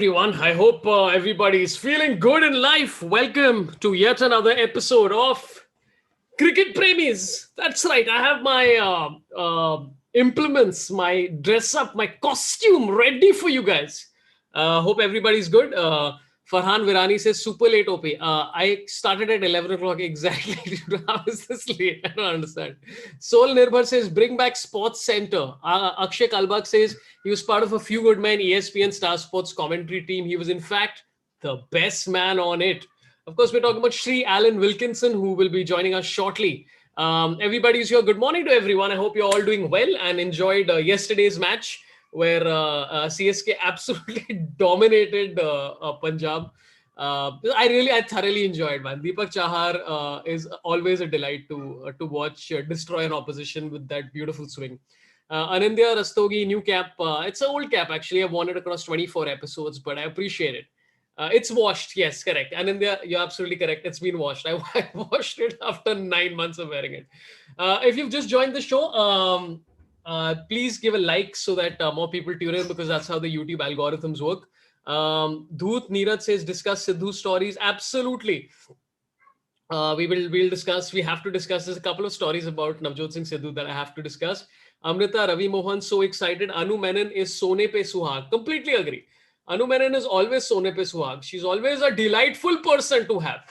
Everyone. I hope everybody is feeling good in life. Welcome to yet another episode of Cricket Premis. That's right. I have my implements, my dress up, my costume ready for you guys. Hope everybody's good. Farhan Virani says super late OP. I started at 11 o'clock exactly. How is this late? I don't understand. Soul Nirbhar says bring back Sports Center. Akshay Kalbak says he was part of a few good men ESPN Star Sports commentary team. He was in fact the best man on it. Of course, we're talking about Shri Alan Wilkinson, who will be joining us shortly. Everybody's here. Good morning to everyone. I hope you're all doing well and enjoyed yesterday's match where CSK absolutely dominated Punjab. I thoroughly enjoyed, man. Deepak Chahar is always a delight to watch destroy an opposition with that beautiful swing. Anindya Rastogi, new cap. It's an old cap, actually. I've worn it across 24 episodes, but I appreciate it. It's washed, yes, correct. And India, you're absolutely correct. It's been washed. I washed it after 9 months of wearing it. If you've just joined the show, please give a like so that more people tune in because that's how the YouTube algorithms work. Dhoot Neeraj says discuss Sidhu stories. Absolutely. We'll discuss. We have to discuss. There's a couple of stories about Navjot Singh Sidhu that I have to discuss. Amrita Ravi Mohan, so excited. Anu Menon is Sone Pe Suhag. Completely agree. Anu Menon is always Sone Pe Suhag. She's always a delightful person to have.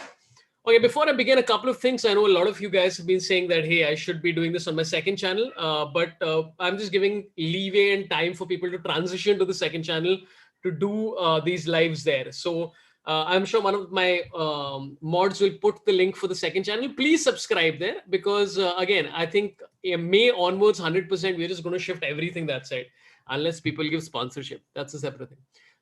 Okay, before I begin, a couple of things. I know a lot of you guys have been saying that, hey, I should be doing this on my second channel, but I'm just giving leeway and time for people to transition to the second channel to do these lives there. So I'm sure one of my mods will put the link for the second channel. Please subscribe there because, again, I think May onwards, 100%, we're just going to shift everything that side unless people give sponsorship. That's a separate thing.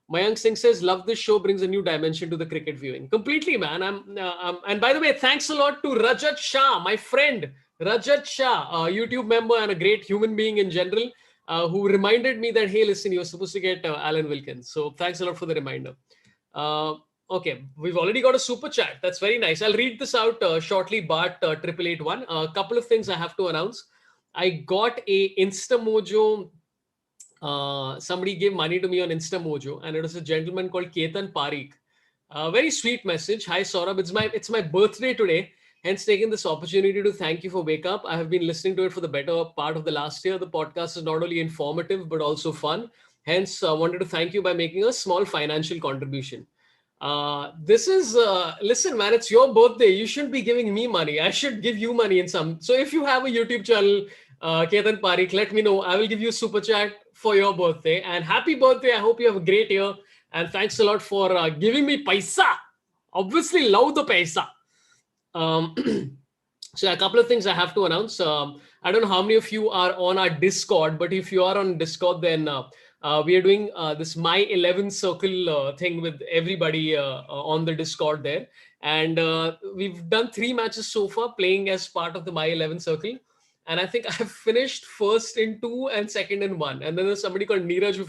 Mayank Singh says, love this show, brings a new dimension to the cricket viewing. Completely, man. And by the way, thanks a lot to Rajat Shah, my friend, Rajat Shah, a YouTube member and a great human being in general, who reminded me that, hey, listen, you're supposed to get Alan Wilkins. So thanks a lot for the reminder. Okay, we've already got a super chat. That's very nice. I'll read this out shortly, Bart 8881. A couple of things I have to announce. I got a InstaMojo. Somebody gave money to me on InstaMojo, and it was a gentleman called Ketan Parikh. Very sweet message. Hi Saurabh, it's my birthday today. Hence, taking this opportunity to thank you for Wake Up. I have been listening to it for the better part of the last year. The podcast is not only informative but also fun. Hence, I wanted to thank you by making a small financial contribution. This is listen, man. It's your birthday. You shouldn't be giving me money. I should give you money in some. So if you have a YouTube channel, Ketan Parikh, let me know. I will give you a super chat for your birthday. And happy birthday. I hope you have a great year. And thanks a lot for giving me paisa. Obviously, love the paisa. So a couple of things I have to announce. I don't know how many of you are on our Discord, but if you are on Discord, then we are doing this My 11 Circle thing with everybody on the Discord there. And we've done 3 matches so far playing as part of the My 11 Circle. And I think I've finished first in 2 and second in 1. And then there's somebody called Neeraj who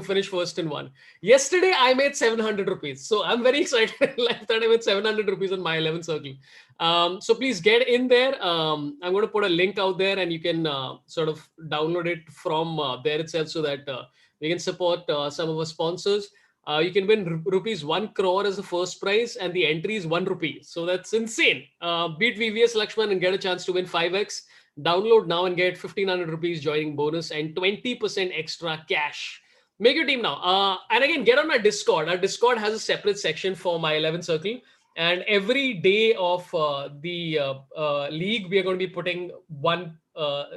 finished first in 1. Yesterday, I made 700 rupees. So I'm very excited that I made 700 rupees on My 11 Circle. So please get in there. I'm going to put a link out there and you can sort of download it from there itself so that we can support some of our sponsors. You can win rupees 1 crore as the first prize and the entry is 1 rupee. So that's insane. Beat VVS Lakshman and get a chance to win 5x. Download now and get 1500 rupees joining bonus and 20% extra cash. Make your team now. And again, get on our Discord. Our Discord has a separate section for My 11 Circle. And every day of the league, we are going to be putting one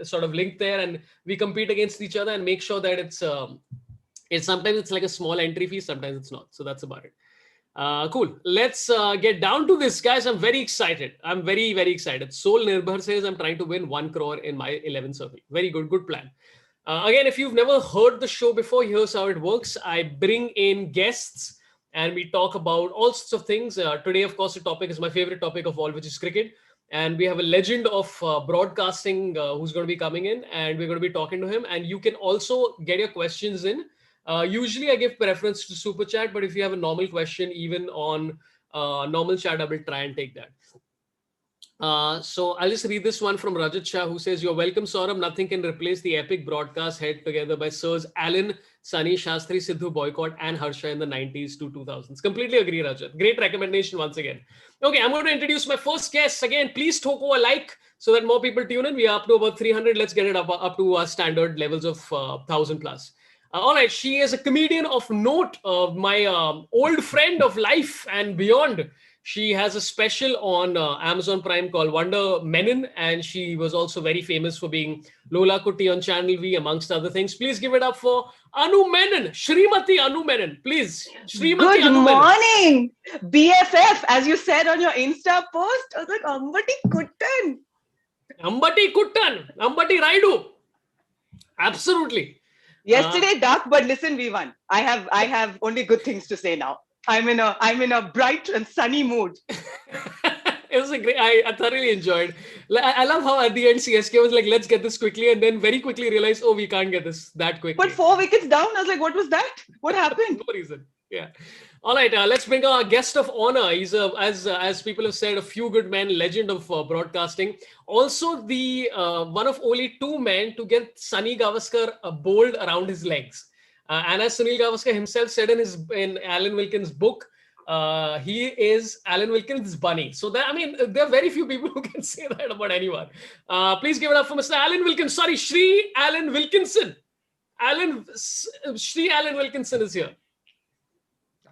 sort of link there and we compete against each other and make sure that it's sometimes it's like a small entry fee, sometimes it's not. So that's about it. Cool. Let's get down to this, guys. I'm very excited. I'm very, very excited. Soul Nirbhar says I'm trying to win 1 crore in My 11 Circle. Very good. Good plan. Again, if you've never heard the show before, here's how it works. I bring in guests and we talk about all sorts of things. Today, of course, the topic is my favorite topic of all, which is cricket. And we have a legend of broadcasting who's going to be coming in and we're going to be talking to him. And you can also get your questions in. Usually I give preference to super chat, but if you have a normal question, even on normal chat, I will try and take that. So I'll just read this one from Rajat Shah, who says, "You're welcome, Saurabh. Nothing can replace the epic broadcast held together by Sirs Alan, Sunny, Shastri, Sidhu Boycott, and Harsha in the 90s to 2000s." Completely agree, Rajat. Great recommendation once again. Okay, I'm going to introduce my first guest. Again, please throw a like so that more people tune in. We are up to about 300. Let's get it up to our standard levels of 1,000 plus. All right, she is a comedian of note, my old friend of life and beyond. She has a special on Amazon Prime called Wonder Menon, and she was also very famous for being Lola Kuti on Channel V, amongst other things. Please give it up for Anu Menon, Shrimati Anu Menon. Please, Shrimati Good Anu Menon. morning, BFF. As you said on your Insta post, I was like, Ambati Kuttan. Ambati Kuttan, Ambati Raidu. Absolutely. Yesterday, dark, but listen, we won. I have only good things to say now. I'm in a bright and sunny mood. It was a great. I thoroughly enjoyed. I love how at the end CSK was like, "Let's get this quickly," and then very quickly realized, "Oh, we can't get this that quickly." But 4 wickets down, I was like, what was that? What happened? No reason. Yeah. All right. Let's bring our guest of honor. He's as people have said, a few good men, legend of broadcasting. Also, the one of only two men to get Sunny Gavaskar bowled around his legs. And as Sunil Gavaskar himself said in Alan Wilkins' book, he is Alan Wilkins' bunny. So that, I mean, there are very few people who can say that about anyone. Please give it up for Mr. Alan Wilkins. Sorry, Shri Alan Wilkinson. Shri Alan Wilkinson is here.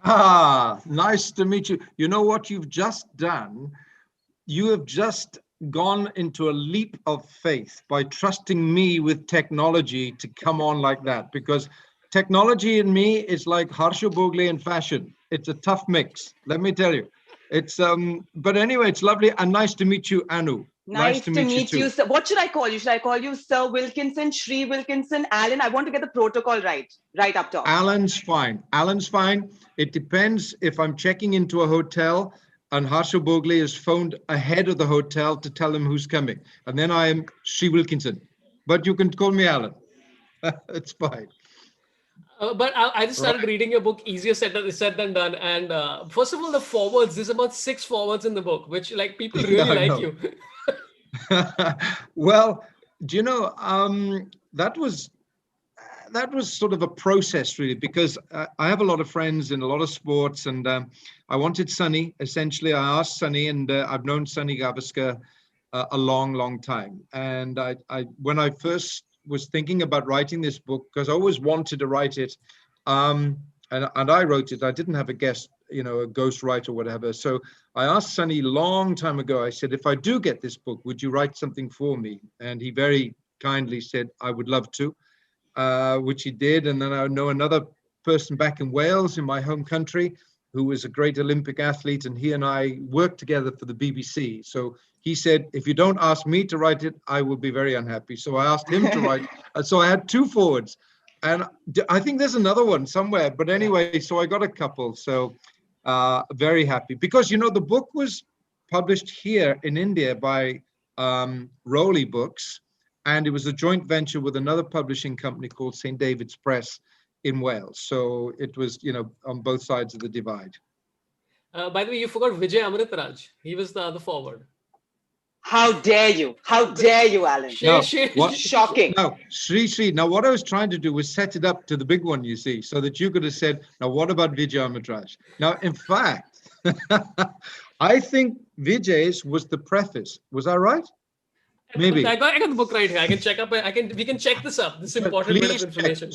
Ah, nice to meet you. You know what you've just done? You have just gone into a leap of faith by trusting me with technology to come on like that, because technology in me is like Harsha Bogle in fashion. It's a tough mix, let me tell you. It's but anyway, it's lovely and nice to meet you, Anu. Nice to meet you. Sir. What should I call you? Should I call you Sir Wilkinson, Shri Wilkinson, Alan? I want to get the protocol right up top. Alan's fine. Alan's fine. It depends if I'm checking into a hotel and Harsha Bogle is phoned ahead of the hotel to tell him who's coming. And then I am Shri Wilkinson. But you can call me Alan. It's fine. But I just started reading your book, easier said than done. And first of all, the forwards, there's about 6 forwards in the book, which like people really like you. Well, do you know, that was sort of a process really, because I have a lot of friends in a lot of sports, and I wanted Sunny. Essentially, I asked Sunny, and I've known Sunny Gavaskar a long time. And I when I first was thinking about writing this book, because I always wanted to write it, and I wrote it. I didn't have a guest, a ghostwriter or whatever. So I asked Sunny a long time ago, I said, if I do get this book, would you write something for me? And he very kindly said, I would love to, which he did. And then I know another person back in Wales, in my home country, who was a great Olympic athlete, and he and I worked together for the BBC. So he said, if you don't ask me to write it, I will be very unhappy. So I asked him to write. So I had 2 forwards. And I think there's another one somewhere. But anyway, so I got a couple. So very happy. Because, the book was published here in India by Rowley Books. And it was a joint venture with another publishing company called St. David's Press in Wales. So it was, on both sides of the divide. By the way, you forgot Vijay Amritraj. He was the other forward. How dare you? How dare you, Alan? Shocking. No, Shri. Now, what I was trying to do was set it up to the big one, you see, so that you could have said, now, what about Vijay Amritraj? Now, in fact, I think Vijay's was the preface. Was I right? Maybe. I got the book right here. I can check up. We can check this up. This important bit of information.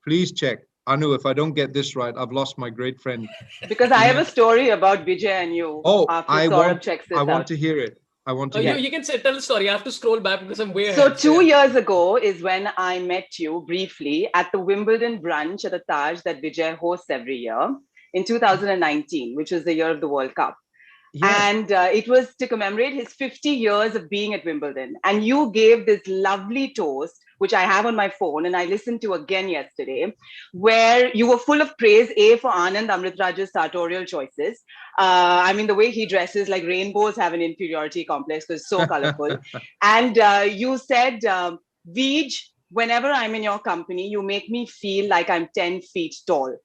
Please check. Anu, if I don't get this right, I've lost my great friend. Because I have a story about Vijay and you. Oh, I want to hear it. I want to hear it. You can tell the story. I have to scroll back because I'm way ahead. So 2 years ago is when I met you briefly at the Wimbledon brunch at the Taj that Vijay hosts every year in 2019, which was the year of the World Cup. Yeah. And it was to commemorate his 50 years of being at Wimbledon. And you gave this lovely toast, which I have on my phone, and I listened to again yesterday, where you were full of praise, for Anand Amritraj's sartorial choices. I mean, the way he dresses, like rainbows have an inferiority complex because it's so colorful. And you said, Vij, whenever I'm in your company, you make me feel like I'm 10 feet tall.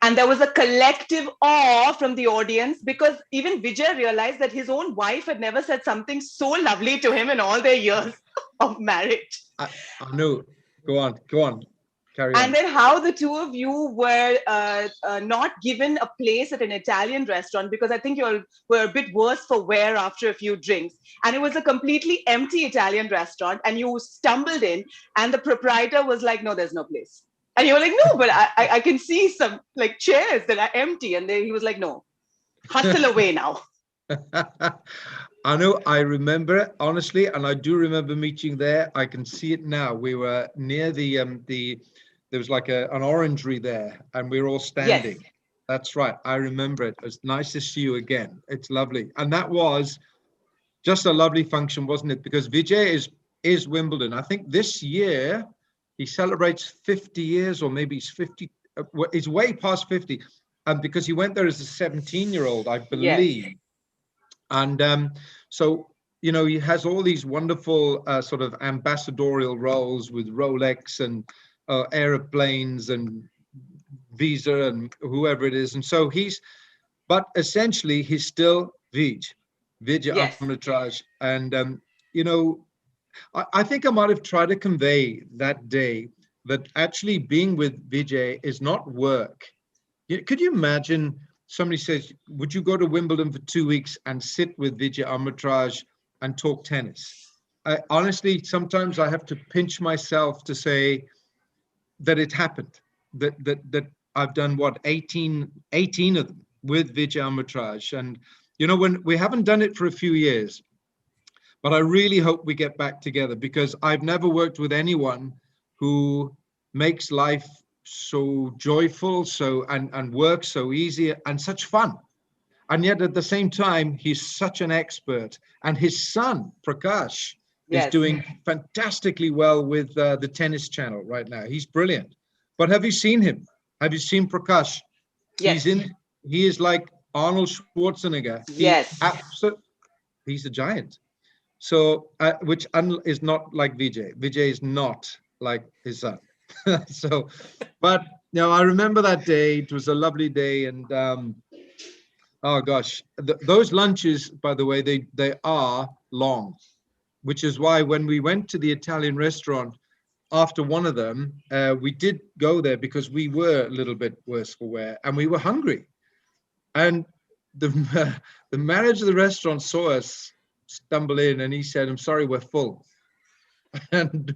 And there was a collective awe from the audience because even Vijay realized that his own wife had never said something so lovely to him in all their years of marriage. I know. Go on. Carry on. And then how the two of you were not given a place at an Italian restaurant because I think you all were a bit worse for wear after a few drinks. And it was a completely empty Italian restaurant. And you stumbled in and the proprietor was like, no, there's no place. And you were like, no, but I can see some like chairs that are empty. And he was like, no, hustle away now. I know, I remember it, honestly, and I do remember meeting there. I can see it now. We were near there was like an orangery there, and we were all standing. Yes. That's right. I remember it. It's nice to see you again. It's lovely. And that was just a lovely function, wasn't it? Because Vijay is Wimbledon. I think this year he celebrates 50 years, or maybe he's 50. He's way past 50. Because he went there as a 17-year-old, I believe. Yes. And so, you know, he has all these wonderful sort of ambassadorial roles with Rolex and aeroplanes and Visa and whoever it is. And so but essentially he's still Vijay yes. Amritraj. And, you know, I think I might have tried to convey that day that actually being with Vijay is not work. Could you imagine somebody says, would you go to Wimbledon for 2 weeks and sit with Vijay Amritraj and talk tennis? Honestly, sometimes I have to pinch myself to say that it happened, that I've done, 18 of them with Vijay Amritraj. And, you know, when we haven't done it for a few years, but I really hope we get back together because I've never worked with anyone who makes life so joyful, and work so easy and such fun. And yet at the same time, he's such an expert. And his son, Prakash, yes. is doing fantastically well with the tennis channel right now. He's brilliant. But have you seen him? Have you seen Prakash? Yes. He is like Arnold Schwarzenegger. Yes. He's a giant. So, which is not like Vijay. Vijay is not like his son. So, but you know, I remember that day. It was a lovely day, and oh gosh, those lunches, by the way, they are long, which is why when we went to the Italian restaurant after one of them, we did go there because we were a little bit worse for wear, and we were hungry. And the manager of the restaurant saw us stumble in, and he said, "I'm sorry, we're full." And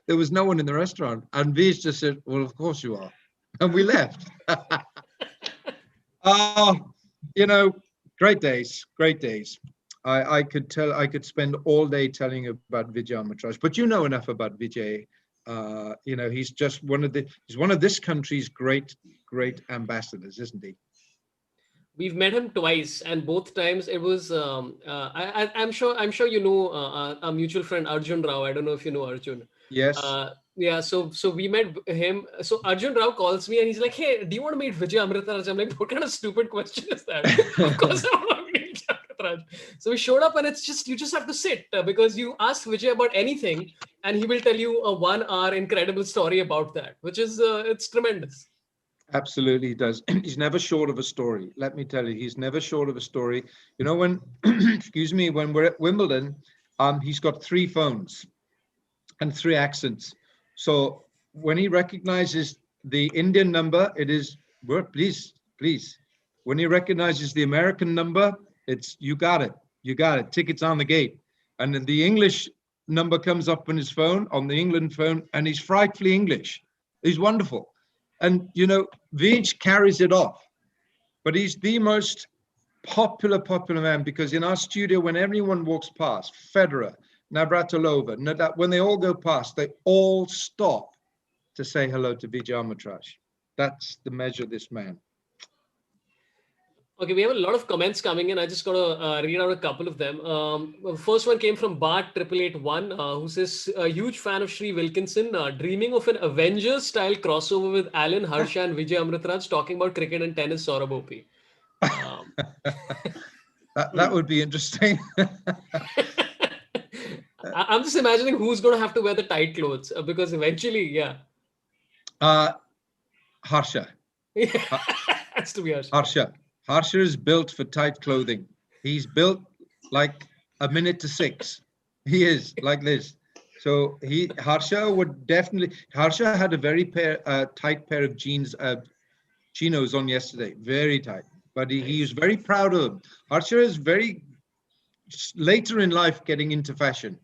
there was no one in the restaurant. And Vij just said, well, of course you are. And we left. You know, great days. I could spend all day telling you about Vijay Amritraj, but you know enough about Vijay. You know, he's just one of this country's great ambassadors, isn't he? We've met him twice, and both times it was. I'm sure you know our mutual friend Arjun Rao. I don't know if you know Arjun. Yes. Yeah. So we met him. So Arjun Rao calls me and he's like, "Hey, do you want to meet Vijay Amritraj?" I'm like, "What kind of stupid question is that?" Of course I want to meet Vijay Amritraj. So we showed up, and you just have to sit because you ask Vijay about anything, and he will tell you a 1 hour incredible story about that, which is it's tremendous. Absolutely, he does. He's never short of a story. Let me tell you, he's never short of a story. You know, when, excuse me, when we're at Wimbledon, he's got 3 phones and 3 accents. So when he recognizes the Indian number, it is, please. When he recognizes the American number, it's, you got it. Tickets on the gate. And then the English number comes up on his phone, on the England phone, and he's frightfully English. He's wonderful. And, you know, Vij carries it off, but he's the most popular man because in our studio, when everyone walks past, Federer, Navratilova, when they all go past, they all stop to say hello to Vijay Amritraj. That's the measure of this man. Okay, we have a lot of comments coming in. I just got to read out a couple of them. The first one came from Bart8881, who says, a huge fan of Shri Wilkinson, dreaming of an Avengers-style crossover with Alan, Harsha and Vijay Amritraj talking about cricket and tennis, Saurabh Opi. That would be interesting. I'm just imagining who's going to have to wear the tight clothes because eventually, yeah. Harsha. Has to be Harsha. Harsha is built for tight clothing. He's built like a minute to 6. He is like this. So Harsha had a very tight pair of jeans, chinos on yesterday, very tight. But he was very proud of them. Harsha is very later in life getting into fashion.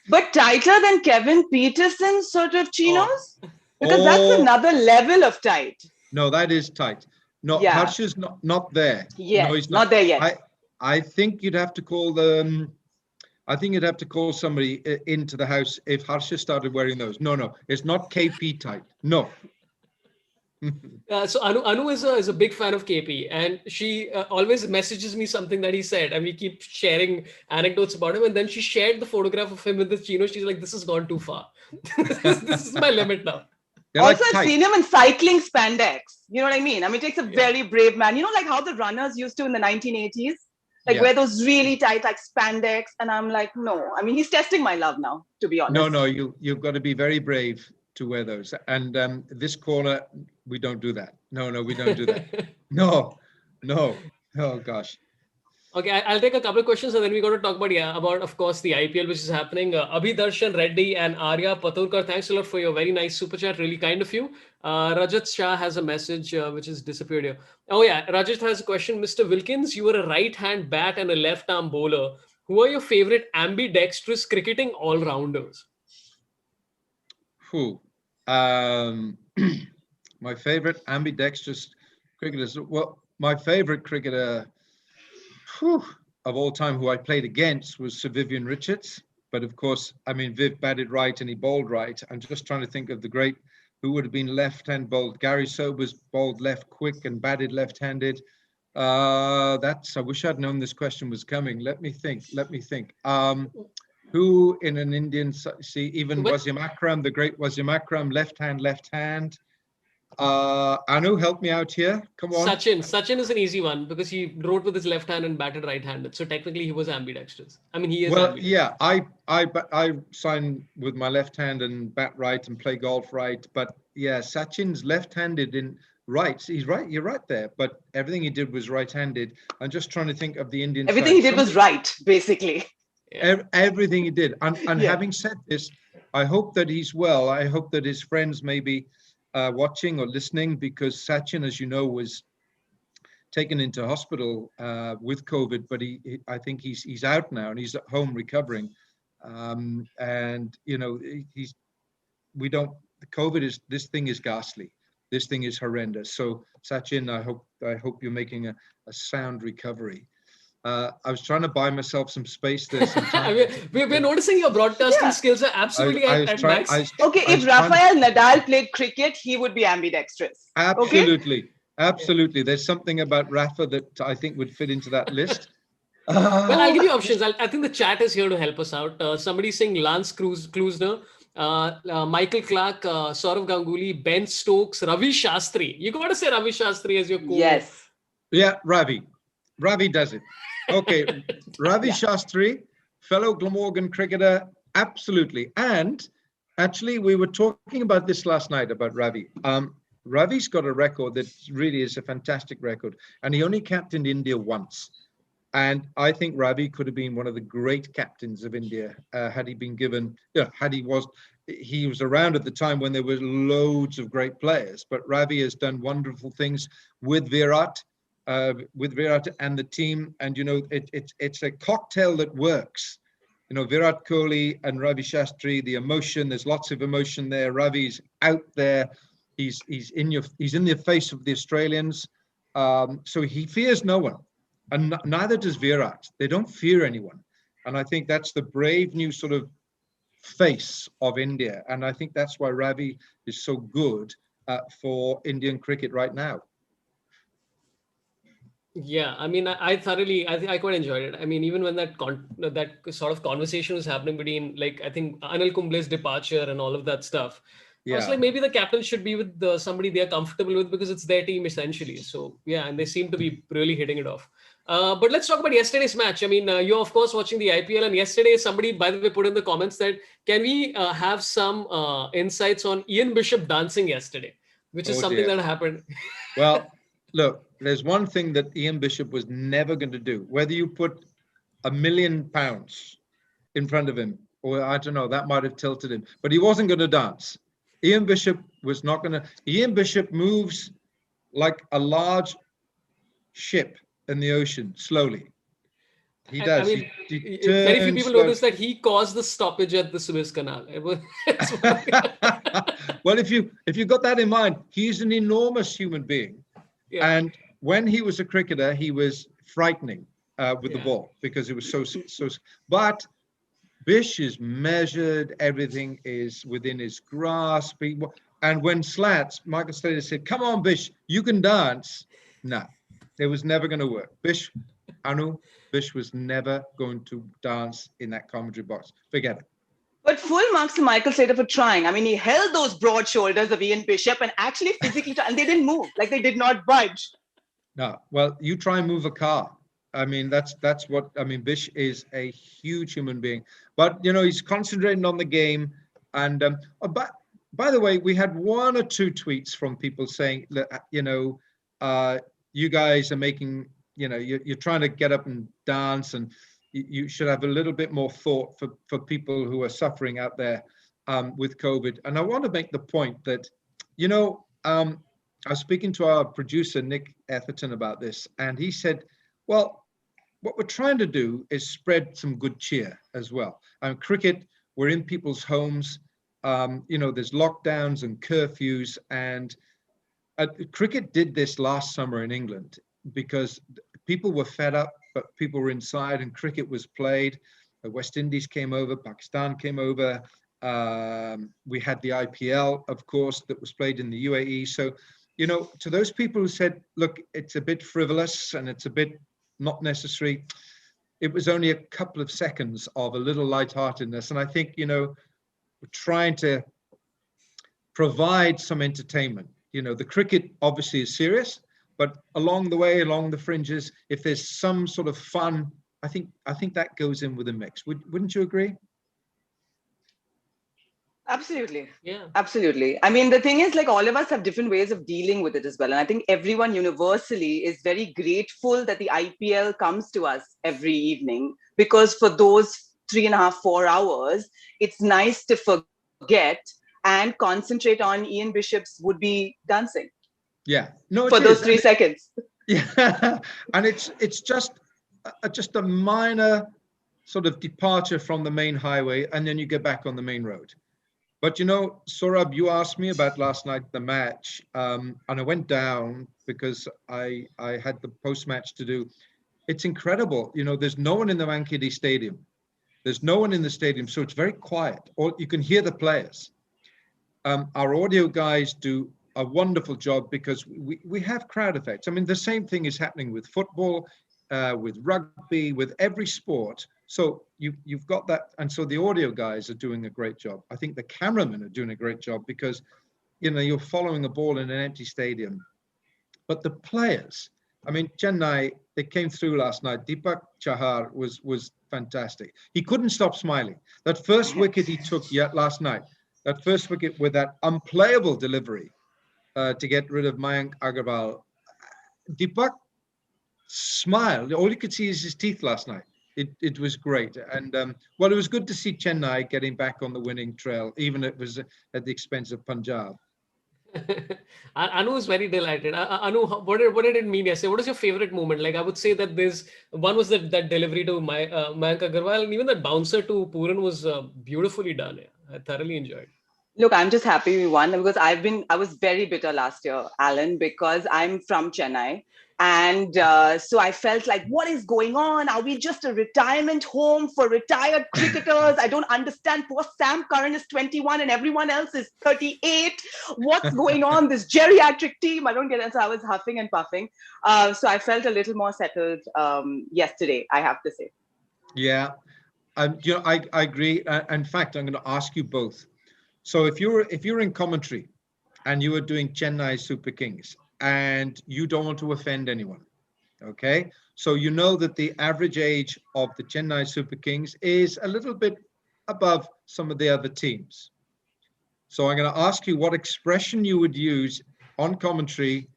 But tighter than Kevin Peterson's sort of chinos? Because that's another level of tight. No, that is tight. No, yeah. Harsha's not there. Yeah, no, he's not there yet. I think you'd have to call somebody into the house if Harsha started wearing those. No, it's not KP tight. No. So Anu is a big fan of KP, and she always messages me something that he said, and we keep sharing anecdotes about him. And then she shared the photograph of him with the chino. She's like, "This has gone too far. This is my limit now." Also, I've seen him in cycling spandex. You know what I mean? I mean, it takes a very brave man. You know, like how the runners used to in the 1980s, like wear those really tight, like spandex. And I'm like, no. I mean, he's testing my love now, to be honest. No, you've got to be very brave to wear those. And this corner, we don't do that. No, we don't do that. No. Oh gosh. Okay, I'll take a couple of questions and then we got to talk about of course the IPL which is happening. Abhidarshan Reddy and Arya Paturkar, thanks a lot for your very nice super chat, really kind of you. Rajat Shah has a message which has disappeared here. Oh yeah, Rajat has a question. Mr. Wilkins, you were a right hand bat and a left arm bowler. Who are your favorite ambidextrous cricketing all-rounders? My favorite ambidextrous cricketers. Well, my favorite cricketer of all time who I played against was Sir Vivian Richards. But of course, I mean, Viv batted right and he bowled right. I'm just trying to think of the great, who would have been left-hand bowled. Gary Sobers bowled left quick and batted left-handed. I wish I'd known this question was coming. Let me think. Who in an Indian, even Wasim Akram, the great Wasim Akram, left hand. Anu, help me out here. Come on. Sachin is an easy one because he wrote with his left hand and batted right-handed. So technically he was ambidextrous. I mean, he is. Well, yeah, I sign with my left hand and bat right and play golf right. But yeah, Sachin's left-handed in right. He's right. You're right there. But everything he did was right-handed. I'm just trying to think of the Indian. Everything he did was right, basically. Everything he did. And having said this, I hope that he's well. I hope that his friends maybe watching or listening, because Sachin, as you know, was taken into hospital with COVID, but I think he's out now and he's at home recovering. And you know, this thing is ghastly. This thing is horrendous. So Sachin, I hope you're making a sound recovery. I was trying to buy myself some space there. We're noticing your broadcasting skills are absolutely at max. If Rafael Nadal played cricket, he would be ambidextrous. Absolutely. Absolutely. There's something about Rafa that I think would fit into that list. Well, I'll give you options. I think the chat is here to help us out. Somebody's saying Lance Klusener, Michael Clark, Saurav Ganguly, Ben Stokes, Ravi Shastri. You got to say Ravi Shastri as your coach. Yes. Yeah, Ravi does it. Okay, Ravi Shastri, fellow Glamorgan cricketer, absolutely. And actually, we were talking about this last night about Ravi. Ravi's got a record that really is a fantastic record, and he only captained India once. And I think Ravi could have been one of the great captains of India had he been given, he was around at the time when there were loads of great players. But Ravi has done wonderful things with Virat and the team, and you know, it's a cocktail that works. You know, Virat Kohli and Ravi Shastri, the emotion, there's lots of emotion there. Ravi's out there, he's in the face of the Australians, so he fears no one, and neither does Virat. They don't fear anyone, and I think that's the brave new sort of face of India, and I think that's why Ravi is so good for Indian cricket right now. Yeah, I mean, I quite enjoyed it. I mean, even when that sort of conversation was happening between, like, I think Anil Kumble's departure and all of that stuff, I was like, maybe the captain should be with somebody they're comfortable with because it's their team essentially. So yeah, and they seem to be really hitting it off. But let's talk about yesterday's match. I mean, you're of course watching the IPL, and yesterday somebody, by the way, put in the comments that can we have some insights on Ian Bishop dancing yesterday? which is Oh, something dear. that happened. Well, look, there's one thing that Ian Bishop was never going to do. Whether you put £1,000,000 in front of him, or I don't know, that might have tilted him, but he wasn't going to dance. Ian Bishop was not going to. Ian Bishop moves like a large ship in the ocean, slowly. He I does. mean, He very few turns people slow. notice that he caused the stoppage at the Suez Canal. Well, if you got that in mind, he's an enormous human being, Yeah. and when he was a cricketer, he was frightening with the Yeah. ball because it was so. But Bish is measured. Everything is within his grasp. And when slats, Michael Slater said, "Come on, Bish, you can dance." No, it was never going to work. Anu, Bish was never going to dance in that commentary box. Forget it. But full marks to Michael Slater for trying. I mean, he held those broad shoulders of Ian Bishop and actually physically, and they didn't move, like they did not budge. No, well, you try and move a car. I mean, that's what I mean. Bish is a huge human being, but he's concentrating on the game. And but by the way, we had 1 or 2 tweets from people saying, you guys are making, you're trying to get up and dance, and you should have a little bit more thought for people who are suffering out there with COVID. And I want to make the point that, I was speaking to our producer, Nick Etherton, about this, and he said, well, what we're trying to do is spread some good cheer as well. Cricket, we're in people's homes. There's lockdowns and curfews, and cricket did this last summer in England because people were fed up, but people were inside and cricket was played. The West Indies came over, Pakistan came over. We had the IPL, of course, that was played in the UAE. So, to those people who said, look, it's a bit frivolous and it's a bit not necessary, it was only a couple of seconds of a little lightheartedness. And I think, we're trying to provide some entertainment. The cricket obviously is serious, but along the way, along the fringes, if there's some sort of fun, I think that goes in with the mix. Wouldn't you agree? Absolutely. Yeah. Absolutely. I mean, the thing is, like, all of us have different ways of dealing with it as well. And I think everyone universally is very grateful that the IPL comes to us every evening, because for those 3.5, 4 hours, it's nice to forget and concentrate on Ian Bishop's would-be dancing. Yeah. No, for those 3 seconds. Yeah. And it's just a minor sort of departure from the main highway, and then you get back on the main road. But Saurabh, you asked me about last night, the match, and I went down because I had the post-match to do. It's incredible. There's no one in the Wankhede Stadium. There's no one in the stadium, so it's very quiet. Or you can hear the players. Our audio guys do a wonderful job because we have crowd effects. I mean, the same thing is happening with football, with rugby, with every sport. So you've got that. And so the audio guys are doing a great job. I think the cameramen are doing a great job because, you're following a ball in an empty stadium. But the players, I mean, Chennai, they came through last night. Deepak Chahar was fantastic. He couldn't stop smiling. That first wicket he took last night, that first wicket with that unplayable delivery to get rid of Mayank Agarwal, Deepak smiled. All you could see is his teeth last night. It was great. And, well, it was good to see Chennai getting back on the winning trail, even if it was at the expense of Punjab. Anu was very delighted. Anu, what did it mean yesterday? What was your favorite moment? Like, I would say that one was that delivery to Mayank Agarwal, and even that bouncer to Puran was beautifully done. Yeah. I thoroughly enjoyed. Look, I'm just happy we won because I was very bitter last year, Alan, because I'm from Chennai. And so I felt like, what is going on? Are we just a retirement home for retired cricketers? I don't understand. Poor Sam Curran is 21 and everyone else is 38. What's going on? This geriatric team, I don't get it. So I was huffing and puffing. So I felt a little more settled yesterday, I have to say. Yeah, I agree. In fact, I'm going to ask you both. So if you're in commentary and you are doing Chennai Super Kings and you don't want to offend anyone, okay? So you know that the average age of the Chennai Super Kings is a little bit above some of the other teams. So I'm going to ask you what expression you would use on commentary,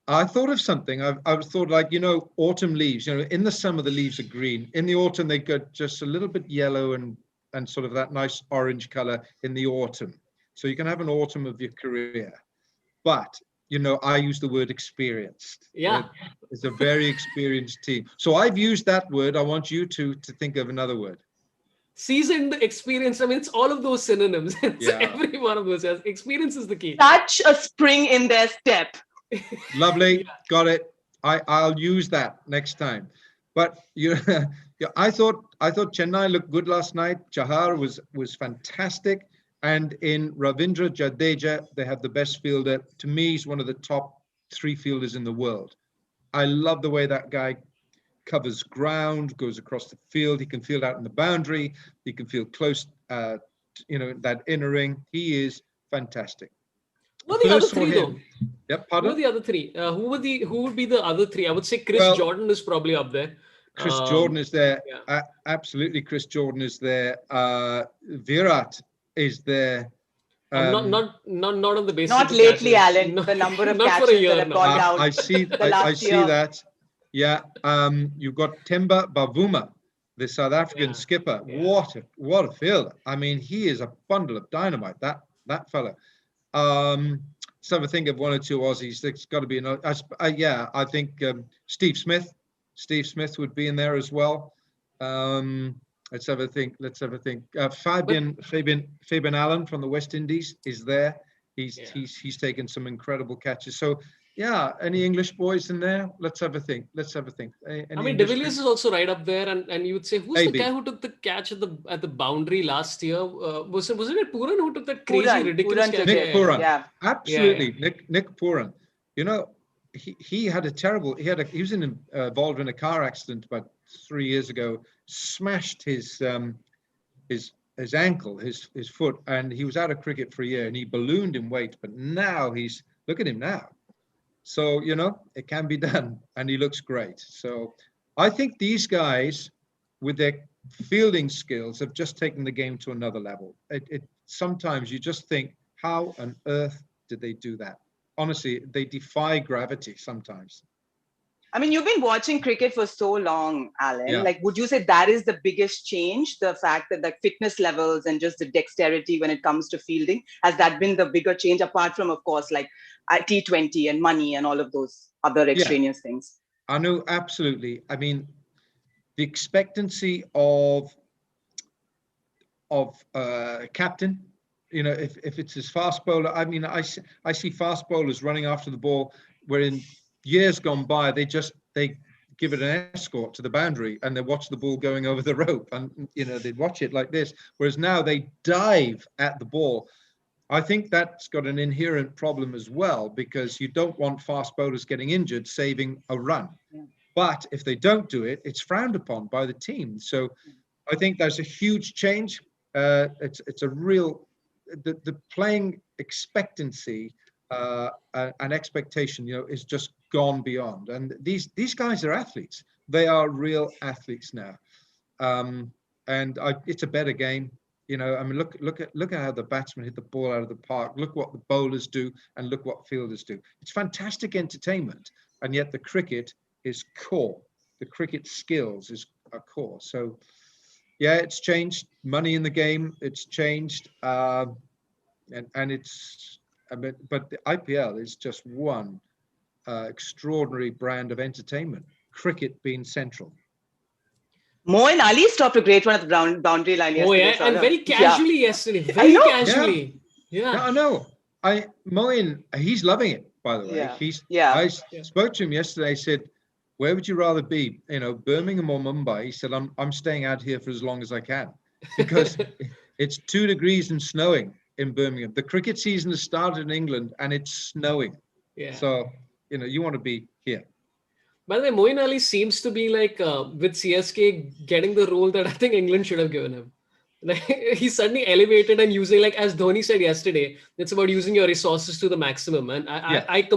I thought of something. I thought, like, autumn leaves. In the summer the leaves are green. In the autumn they get just a little bit yellow and sort of that nice orange color in the autumn. So you can have an autumn of your career. But I use the word experienced. Yeah. It's a very experienced team. So I've used that word. I want you to think of another word. Seasoned, experienced. I mean, it's all of those synonyms. It's Yeah. every one of those. Experience is the key. Such a spring in their step. Lovely. Yeah. Got it. I'll use that next time. But I thought Chennai looked good last night. Chahar was fantastic. And in Ravindra Jadeja, they have the best fielder. To me, he's one of the top 3 fielders in the world. I love the way that guy covers ground, goes across the field. He can field out in the boundary. He can field close, that inner ring. He is fantastic. Who are the other 3 though? Yep, pardon? Who are the other 3? Who would be the other 3? I would say Chris Jordan is probably up there. Chris Jordan is there. Yeah. Absolutely, Chris Jordan is there. Virat is there. Not on the basis. Not of lately, catches. Alan. No, The number of not for a catches year that have now. gone down. I see year. that. Yeah. You've got Temba Bavuma, the South African skipper. Yeah. What a fielder. I mean, he is a bundle of dynamite, that fella. So I think of 1 or 2 Aussies. There's got to be another. I think Steve Smith. Steve Smith would be in there as well. Let's have a think. Fabian Allen from the West Indies is there. He's taken some incredible catches. So yeah, any English boys in there? Let's have a think. De Villiers is also right up there, and you would say, who's the guy who took the catch at the boundary last year? Was it Puran who took that crazy, ridiculous catch? Nick Puran. Yeah. Absolutely. Yeah. Nick Puran. He was involved in a car accident about 3 years ago, smashed his ankle, his foot, and he was out of cricket for a year, and he ballooned in weight, but now look at him now. So, it can be done, and he looks great. So I think these guys, with their fielding skills, have just taken the game to another level. Sometimes you just think, how on earth did they do that? Honestly, they defy gravity sometimes. I mean, you've been watching cricket for so long, Alan. Yeah. Like, would you say that is the biggest change? The fact that the fitness levels and just the dexterity when it comes to fielding, has that been the bigger change, apart from, of course, like T20 and money and all of those other extraneous things? Anu, absolutely. I mean, the expectancy of captain, if it's his fast bowler, I mean, I see fast bowlers running after the ball where in years gone by, they give it an escort to the boundary and they watch the ball going over the rope, and they'd watch it like this. Whereas now they dive at the ball. I think that's got an inherent problem as well, because you don't want fast bowlers getting injured saving a run. Yeah. But if they don't do it, it's frowned upon by the team. So I think there's a huge change. It's a real the playing expectancy and expectation, is just gone beyond. And these guys are athletes. They are real athletes now. It's a better game. I mean, look at how the batsmen hit the ball out of the park. Look what the bowlers do, and look what fielders do. It's fantastic entertainment, and yet the cricket is core. The cricket skills are core. So, yeah, it's changed. Money in the game, it's changed, and it's. But the IPL is just one extraordinary brand of entertainment. Cricket being central. Moeen Ali stopped a great one at the boundary line yesterday. Oh, yeah, and very casually yesterday. Very casually. Yeah. I know. Moeen, he's loving it, by the way. Yeah. I spoke to him yesterday. I said, where would you rather be? Birmingham or Mumbai? He said, I'm staying out here for as long as I can, because it's 2 degrees and snowing in Birmingham. The cricket season has started in England and it's snowing. Yeah. So, you want to be here. By the way, Moeen Ali seems to be like with CSK getting the role that I think England should have given him. Like, he's suddenly elevated and using, like as Dhoni said yesterday, it's about using your resources to the maximum. And I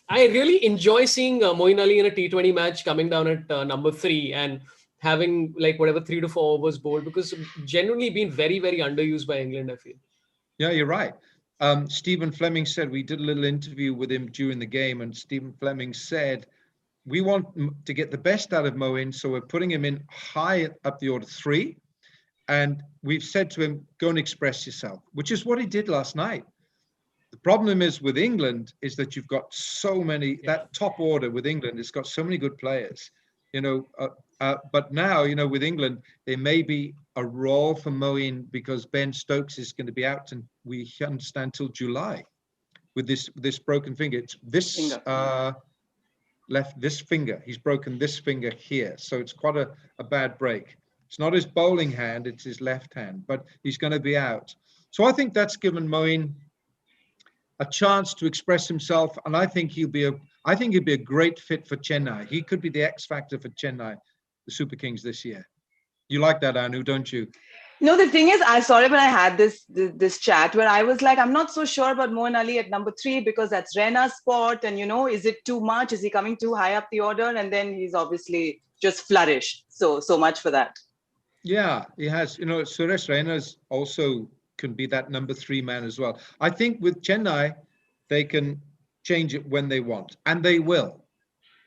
really enjoy seeing Moeen Ali in a T20 match coming down at number 3 and having like whatever 3 to 4 overs bowled, because genuinely been very, very underused by England, I feel. Yeah, you're right. Stephen Fleming said, we did a little interview with him during the game, and Stephen Fleming said, we want to get the best out of Moeen, so we're putting him in high up the order 3. And we've said to him, go and express yourself, which is what he did last night. The problem is with England is that you've got so many, that top order with England has got so many good players, but now, with England, there may be a role for Moeen because Ben Stokes is going to be out, and we understand till July with this broken finger. It's this this finger. He's broken this finger here. So it's quite a bad break. It's not his bowling hand, it's his left hand, but he's going to be out. So I think that's given Moeen a chance to express himself, and I think he'll be a great fit for Chennai. He could be the X factor for Chennai, the Super Kings this year. You like that, Anu, don't you? No, the thing is, I saw it when I had this chat where I was like, I'm not so sure about Moeen Ali at number 3 because that's Rena's spot, and is it too much? Is he coming too high up the order? And then he's obviously just flourished. So much for that. Yeah, he has. Suresh Raina's also can be that number 3 man as well. I think with Chennai, they can change it when they want, and they will.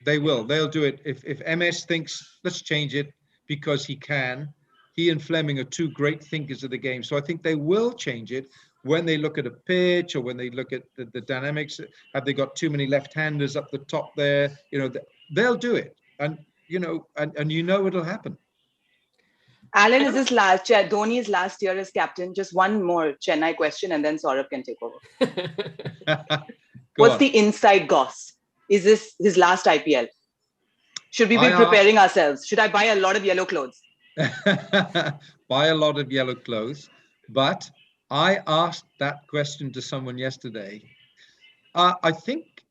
They'll do it. If MS thinks, let's change it because he can. He and Fleming are 2 great thinkers of the game. So I think they will change it when they look at a pitch or when they look at the dynamics. Have they got too many left-handers up the top there? They'll do it. And it'll happen. Alan, is this Dhoni's last year as captain? Just one more Chennai question and then Saurabh can take over. What's the inside goss? Is this his last IPL? Should we be preparing ourselves? Should I buy a lot of yellow clothes? Buy a lot of yellow clothes. But I asked that question to someone yesterday. I think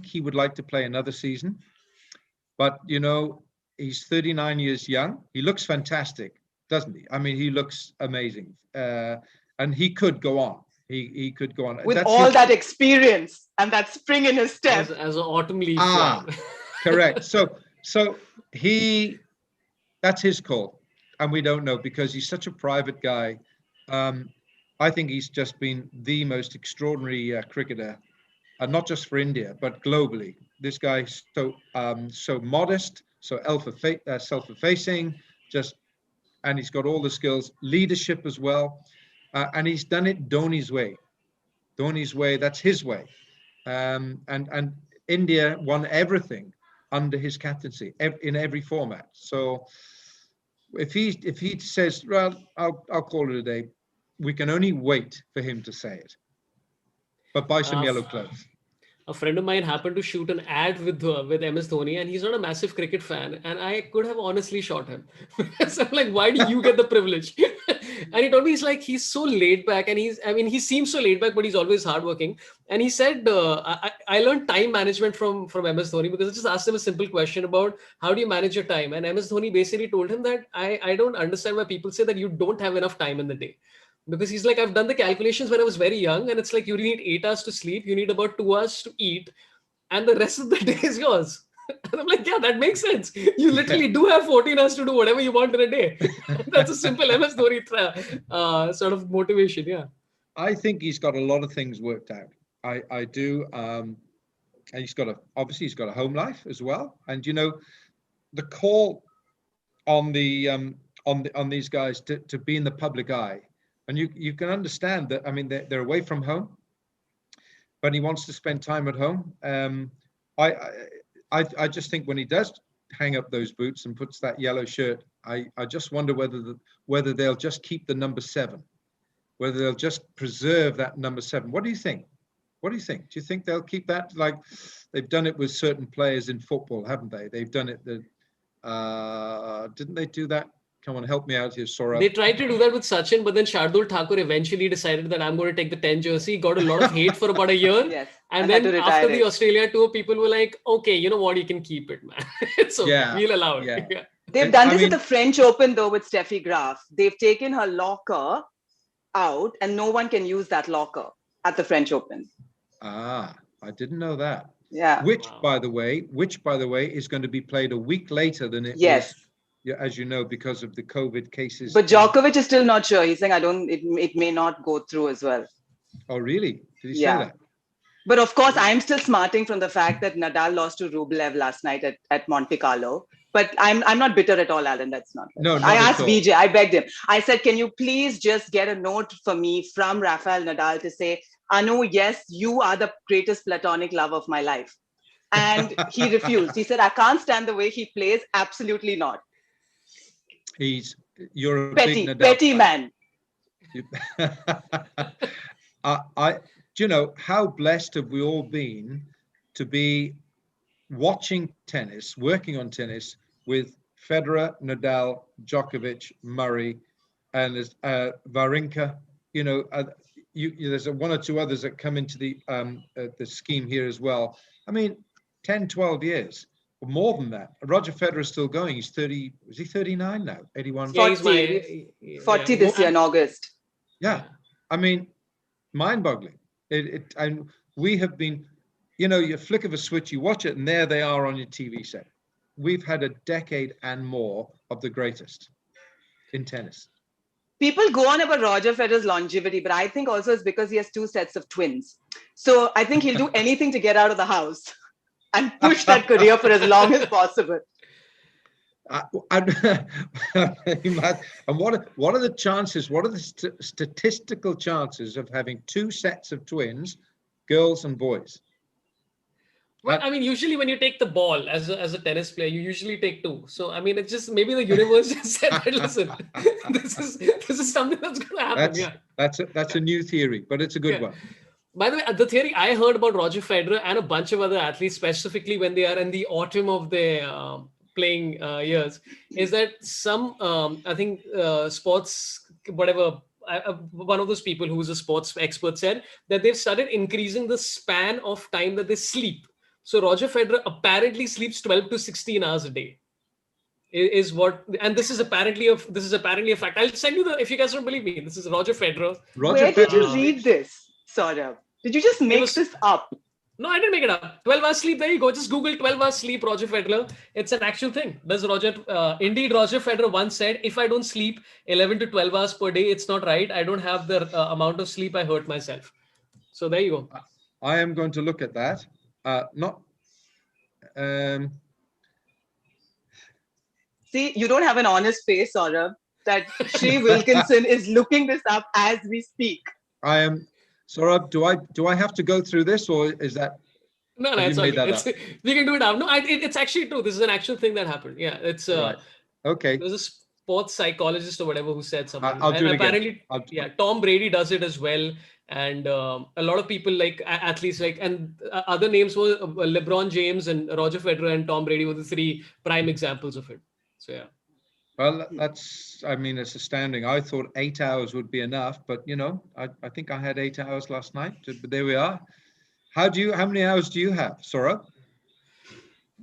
he would like to play another season. But, he's 39 years young. He looks fantastic, doesn't he? I mean, he looks amazing. And he could go on. He could go on. With all that experience and that spring in his step. As an autumn leaf. Correct. So that's his call. And we don't know because he's such a private guy. I think he's just been the most extraordinary cricketer, not just for India, but globally. This guy so modest, so self-effacing, and he's got all the skills, leadership as well, and he's done it Dhoni's way. Dhoni's way, that's his way, and India won everything under his captaincy in every format. So if he says, well, I'll call it a day, we can only wait for him to say it. But buy some yellow clothes. A friend of mine happened to shoot an ad with MS Dhoni, and he's not a massive cricket fan, and I could have honestly shot him. So I'm like, why do you get the privilege? And he told me he's so laid back, and he seems so laid back, but he's always hardworking. And he said, I learned time management from MS Dhoni because I just asked him a simple question about how do you manage your time, and MS Dhoni basically told him that I don't understand why people say that you don't have enough time in the day. Because he's like, I've done the calculations when I was very young, and it's like you need 8 hours to sleep, you need about 2 hours to eat, and the rest of the day is yours. And I'm like, yeah, that makes sense. You literally do have 14 hours to do whatever you want in a day. That's a simple MS Dhoni sort of motivation, yeah. I think he's got a lot of things worked out. I do. And he's got a home life as well. And the call on these guys to be in the public eye. And you can understand that. I mean, they're away from home, but he wants to spend time at home. I just think when he does hang up those boots and puts that yellow shirt, I just wonder whether they'll just keep the number 7, whether they'll just preserve that number 7. What do you think? Do you think they'll keep that? Like they've done it with certain players in football, haven't they? They've done it. Didn't they do that? Come on, help me out here, Saurabh. They tried to do that with Sachin, but then Shardul Thakur eventually decided that I'm going to take the 10 jersey. Got a lot of hate for about a year. Yes. And then after the Australia tour, people were like, okay, you know what? You can keep it, man. So we'll allow it. Yeah. They've done this at the French Open, though, with Steffi Graf. They've taken her locker out and no one can use that locker at the French Open. I didn't know that. Yeah. Which, by the way, is going to be played a week later than it was. Yeah, as you know, because of the COVID cases. But Djokovic is still not sure. He's saying, it may not go through as well. Oh, really? Did he say Yeah. that? But of course, I'm still smarting from the fact that Nadal lost to Rublev last night at Monte Carlo. But I'm not bitter at all, Alan. That's not. No, I not at asked all. Vijay, I begged him. I said, can you please just get a note for me from Rafael Nadal to say, Anu, yes, you are the greatest platonic love of my life. And he refused. He said, I can't stand the way he plays. Absolutely not. You're a big Nadal petty fan. Man. Do you know how blessed have we all been to be watching tennis, working on tennis with Federer, Nadal, Djokovic, Murray, and Wawrinka. There's one or two others that come into the scheme here as well. I mean, 10, 12 years. Or more than that. Roger Federer is still going. He's 30. Is he 39 now? 81. 40 this year in August. Yeah. I mean, mind-boggling. And we have been, you flick of a switch, you watch it, and there they are on your TV set. We've had a decade and more of the greatest in tennis. People go on about Roger Federer's longevity, but I think also it's because he has 2 sets of twins. So I think he'll do anything to get out of the house and push that career for as long as possible. And what are the chances? What are the statistical chances of having 2 sets of twins, girls and boys? Well, I mean, usually when you take the ball as a tennis player, you usually take 2. So I mean, it's just maybe the universe just said that, listen, this is something that's going to happen. That's a new theory, but it's a good one. By the way, the theory I heard about Roger Federer and a bunch of other athletes, specifically when they are in the autumn of their playing years, is that some, I think, sports, whatever, one of those people who's a sports expert said that they've started increasing the span of time that they sleep. So Roger Federer apparently sleeps 12 to 16 hours a day. Is what, and this is apparently a fact. I'll send you if you guys don't believe me. This is Roger Federer. Where did you read this, Saurabh? Did you just make this up? No, I didn't make it up. 12 hours sleep. There you go. Just Google 12 hours sleep, Roger Federer. It's an actual thing. Indeed, Roger Federer once said, if I don't sleep 11 to 12 hours per day, it's not right. I don't have the amount of sleep. I hurt myself. So there you go. I am going to look at that. See, you don't have an honest face, Saurabh, that Shri Wilkinson is looking this up as we speak. I am. Saurabh, do I have to go through this, or is that? No, it's okay. We can do it now. No, it's actually true. This is an actual thing that happened. Yeah, it's right. Okay. There's a sports psychologist or whatever who said something. I'll do it apparently, again. Tom Brady does it as well, and a lot of people like athletes and other names were LeBron James and Roger Federer and Tom Brady were the 3 prime examples of it. So yeah. Well, it's astounding. I thought 8 hours would be enough, but I think I had 8 hours last night. But there we are. How many hours do you have, Saurabh?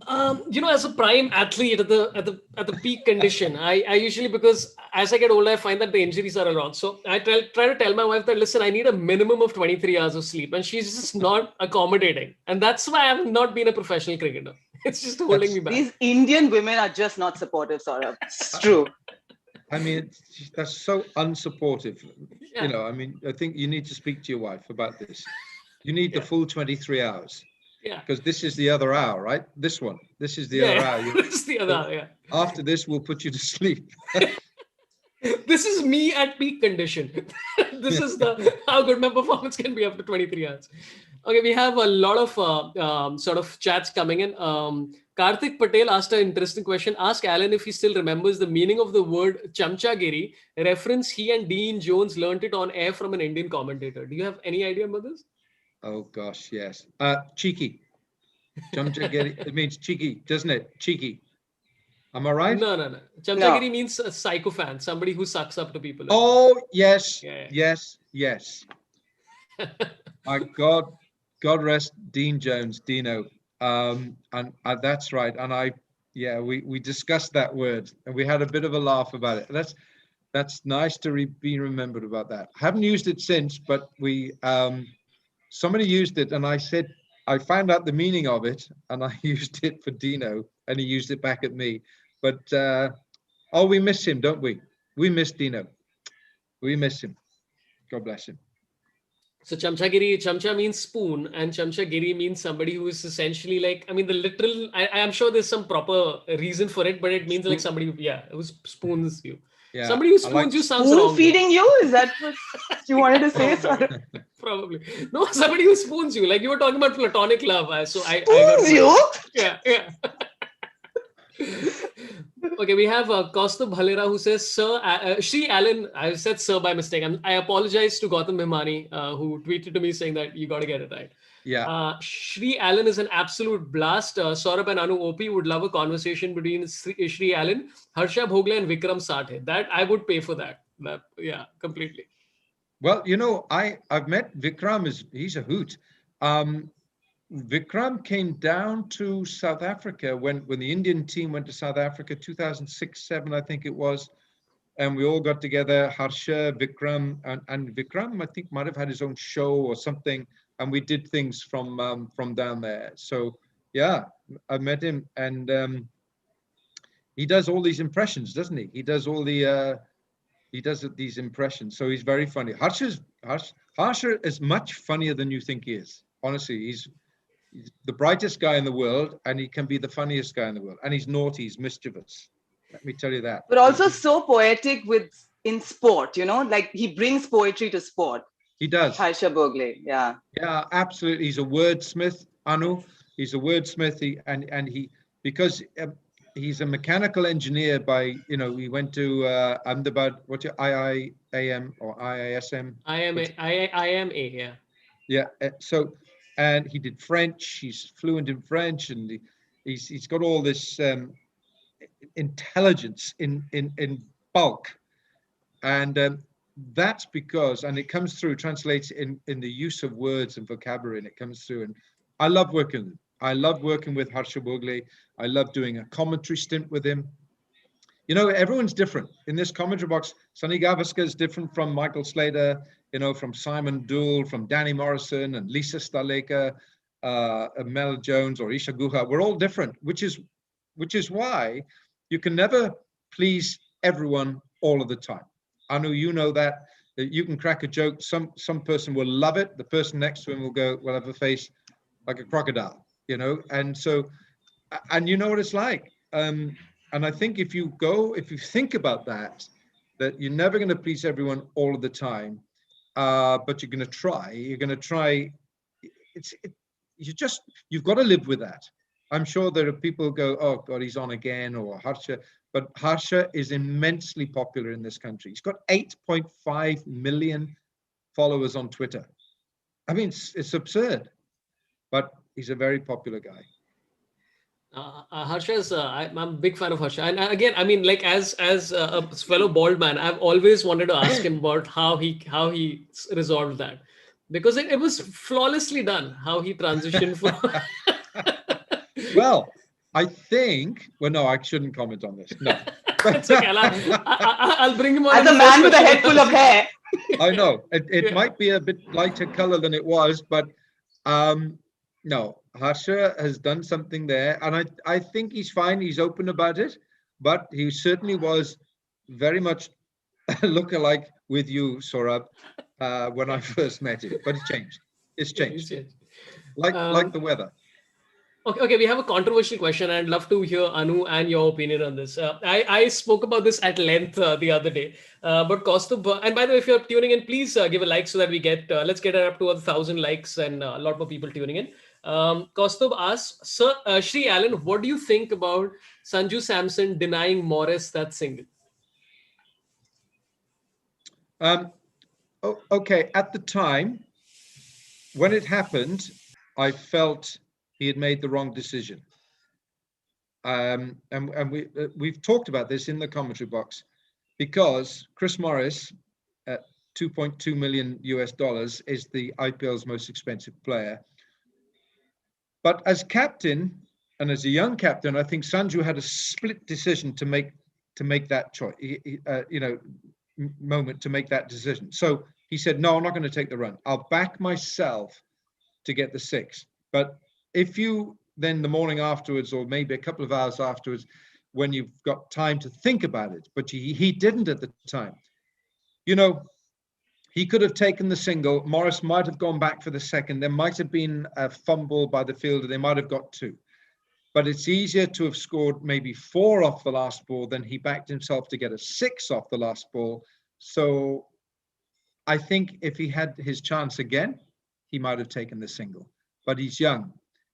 As a prime athlete at the peak condition, I usually, because as I get older, I find that the injuries are a lot. So I try to tell my wife that, listen, I need a minimum of 23 hours of sleep, and she's just not accommodating, and that's why I have not been a professional cricketer. It's just holding me back. These Indian women are just not supportive, Saurabh. It's true. I mean, that's so unsupportive. Yeah. I think you need to speak to your wife about this. You need the full 23 hours. Yeah. Because this is the other hour, right? This is the other hour. This is the other hour, yeah. After this, we'll put you to sleep. This is me at peak condition. This is how good my performance can be after 23 hours. Okay, we have a lot of sort of chats coming in. Karthik Patel asked an interesting question. Ask Alan if he still remembers the meaning of the word chamchagiri. Reference he and Dean Jones learnt it on air from an Indian commentator. Do you have any idea about this? Oh gosh, yes. Cheeky. Chamchagiri. It means cheeky, doesn't it? Cheeky. Am I right? No. Chamchagiri means a sycophant, somebody who sucks up to people. Oh yes, yes. My God rest Dean Jones, Dino. And that's right. And we discussed that word, and we had a bit of a laugh about it. That's nice to be remembered about that. I haven't used it since, but somebody used it, and I said I found out the meaning of it, and I used it for Dino, and he used it back at me. But we miss him, don't we? We miss Dino. We miss him. God bless him. So chamcha means spoon, and chamchagiri means somebody who is essentially like, I mean, the literal, I am sure there's some proper reason for it, but it means like somebody who, yeah, who spoons you. Yeah, Somebody who I like spoons you sounds Spoon wrong, though. feeding you? Is that what you wanted to say? Sort of? Probably. No, somebody who spoons you. Like you were talking about platonic love. So I got Spoons you? Yeah, yeah. Okay, we have Kaustubh Bhalera who says, Sir, Shri Alan, I said sir by mistake. I apologize to Gautam Bhimani who tweeted to me saying that you got to get it right. Yeah. Shri Alan is an absolute blast. Saurabh and Anu OP would love a conversation between Shri Alan, Harsha Bhogle and Vikram Sathe. That I would pay for that. Yeah, completely. Well, I've met Vikram. He's a hoot. Vikram came down to South Africa when the Indian team went to South Africa, 2006-7, I think it was. And we all got together, Harsha, Vikram, and Vikram, I think, might have had his own show or something. And we did things from down there. So, yeah, I met him. And he does all these impressions, doesn't he? He does these impressions. So he's very funny. Harsha is much funnier than you think he is. Honestly, he's the brightest guy in the world, and he can be the funniest guy in the world. And he's naughty, he's mischievous. Let me tell you that. But also so poetic in sport, like he brings poetry to sport. He does. Harsha Bhogle, yeah. Yeah, absolutely. He's a wordsmith, Anu. He's a wordsmith, because he's a mechanical engineer by, he went to Ahmedabad, IIAM or IISM? IIMA, yeah. Yeah, so, and he did French. He's fluent in French, and he's got all this intelligence in bulk, and that's because, and it comes through, translates in the use of words and vocabulary, and it comes through. And I love working with him. I love working with Harsha Bhogle. I love doing a commentary stint with him. Everyone's different in this commentary box. Sunny Gavaskar is different from Michael Slater, from Simon Dool, from Danny Morrison and Lisa Staleka, Mel Jones or Isha Guha. We're all different, which is why you can never please everyone all of the time. Anu, you know that you can crack a joke. Some person will love it. The person next to him will have a face like a crocodile, and so, and you know what it's like. And I think if you think about that you're never going to please everyone all of the time, but you're going to try. You've got to live with that. I'm sure there are people who go, oh God, he's on again, or Harsha. But Harsha is immensely popular in this country. He's got 8.5 million followers on Twitter. I mean, it's absurd, but he's a very popular guy. Harsha is, I'm a big fan of Harsha. And again, I mean, like as a fellow bald man, I've always wanted to ask him about how he resolved that, because it was flawlessly done, how he transitioned from... Well, I think, no, I shouldn't comment on this. No. It's okay. I'll bring him on. As a man with a head full of hair. I know. It might be a bit lighter color than it was, but no, Harsha has done something there. And I think he's fine. He's open about it. But he certainly was very much a lookalike with you, Saurabh, when I first met him. But it's changed. It's changed. Like the weather. Okay, we have a controversial question. I'd love to hear Anu and your opinion on this. I spoke about this at length the other day. But Kaustubh, and by the way, if you're tuning in, please give a like so that we get, let's get it up to 1,000 likes and a lot more people tuning in. Kaustubh asks, Sir Shri Alan, what do you think about Sanju Samson denying Morris that single? Okay, at the time, when it happened, I felt he had made the wrong decision. And we've talked about this in the commentary box, because Chris Morris at $2.2 million is the IPL's most expensive player. But as captain, and as a young captain, I think Sanju had a split decision to make that choice, moment to make that decision. So he said, no, I'm not going to take the run. I'll back myself to get the 6. But if you then the morning afterwards, or maybe a couple of hours afterwards, when you've got time to think about it, but he didn't at the time. He could have taken the single. Morris might have gone back for the second. There might have been a fumble by the fielder. They might have got 2. But it's easier to have scored maybe 4 off the last ball than he backed himself to get a 6 off the last ball. So I think if he had his chance again, he might have taken the single. But he's young.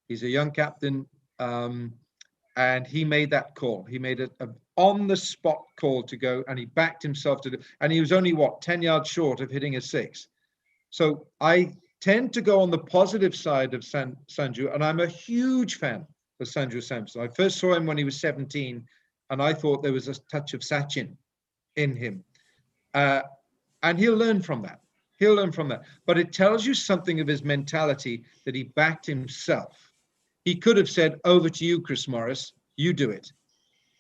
He's a young captain. And he made that call. He made a on-the-spot call to go, and he backed himself to do. And he was only, 10 yards short of hitting a 6. So I tend to go on the positive side of Sanju, and I'm a huge fan of Sanju Samson. I first saw him when he was 17, and I thought there was a touch of Sachin in him. And he'll learn from that. He'll learn from that. But it tells you something of his mentality that he backed himself. He could have said, over to you, Chris Morris, you do it.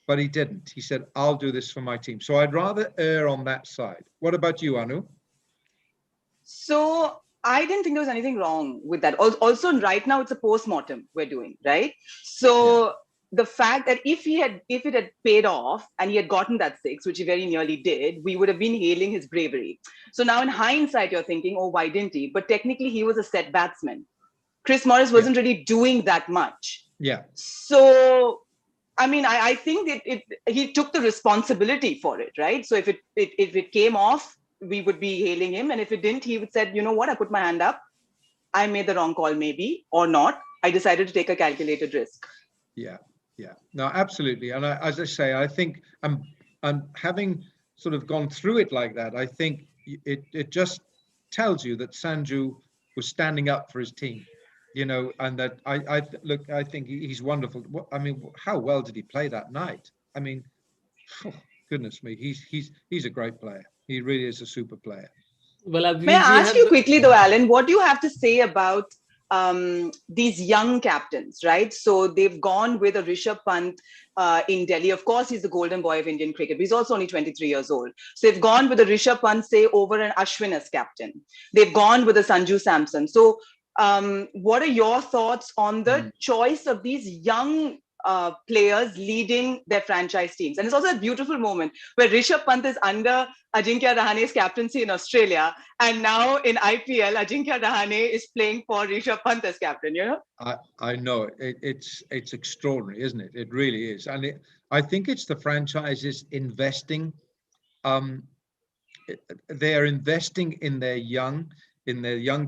But he didn't. He said, I'll do this for my team. So I'd rather err on that side. What about you, Anu? So I didn't think there was anything wrong with that. Also, right now it's a post-mortem we're doing, right? So the fact that if it had paid off and he had gotten that 6, which he very nearly did, we would have been hailing his bravery. So now in hindsight, you're thinking, oh, why didn't he? But technically he was a set batsman. Chris Morris wasn't really doing that much. Yeah. So, I mean, I think he took the responsibility for it, right? So if it came off, we would be hailing him. And if it didn't, he would said, you know what, I put my hand up. I made the wrong call, maybe, or not. I decided to take a calculated risk. Yeah. No, absolutely. And as I say, I think I'm having sort of gone through it like that. I think it just tells you that Sanju was standing up for his team, and that I think he's wonderful. I mean, how well did he play that night? I mean, goodness me, he's a great player. He really is a super player. Well, may I ask you quickly though, Alan, what do you have to say about these young captains, right? So they've gone with a Rishabh Pant in Delhi. Of course, he's the golden boy of Indian cricket, but he's also only 23 years old. So they've gone with a Rishabh Pant, say, over an Ashwin as captain. They've gone with a Sanju Samson. So what are your thoughts on the choice of these young players leading their franchise teams? And it's also a beautiful moment where Rishabh Pant is under Ajinkya Rahane's captaincy in Australia, and now in IPL, Ajinkya Rahane is playing for Rishabh Pant as captain. I know it's extraordinary, isn't it? It really is, and I think it's the franchises investing. They are investing in their young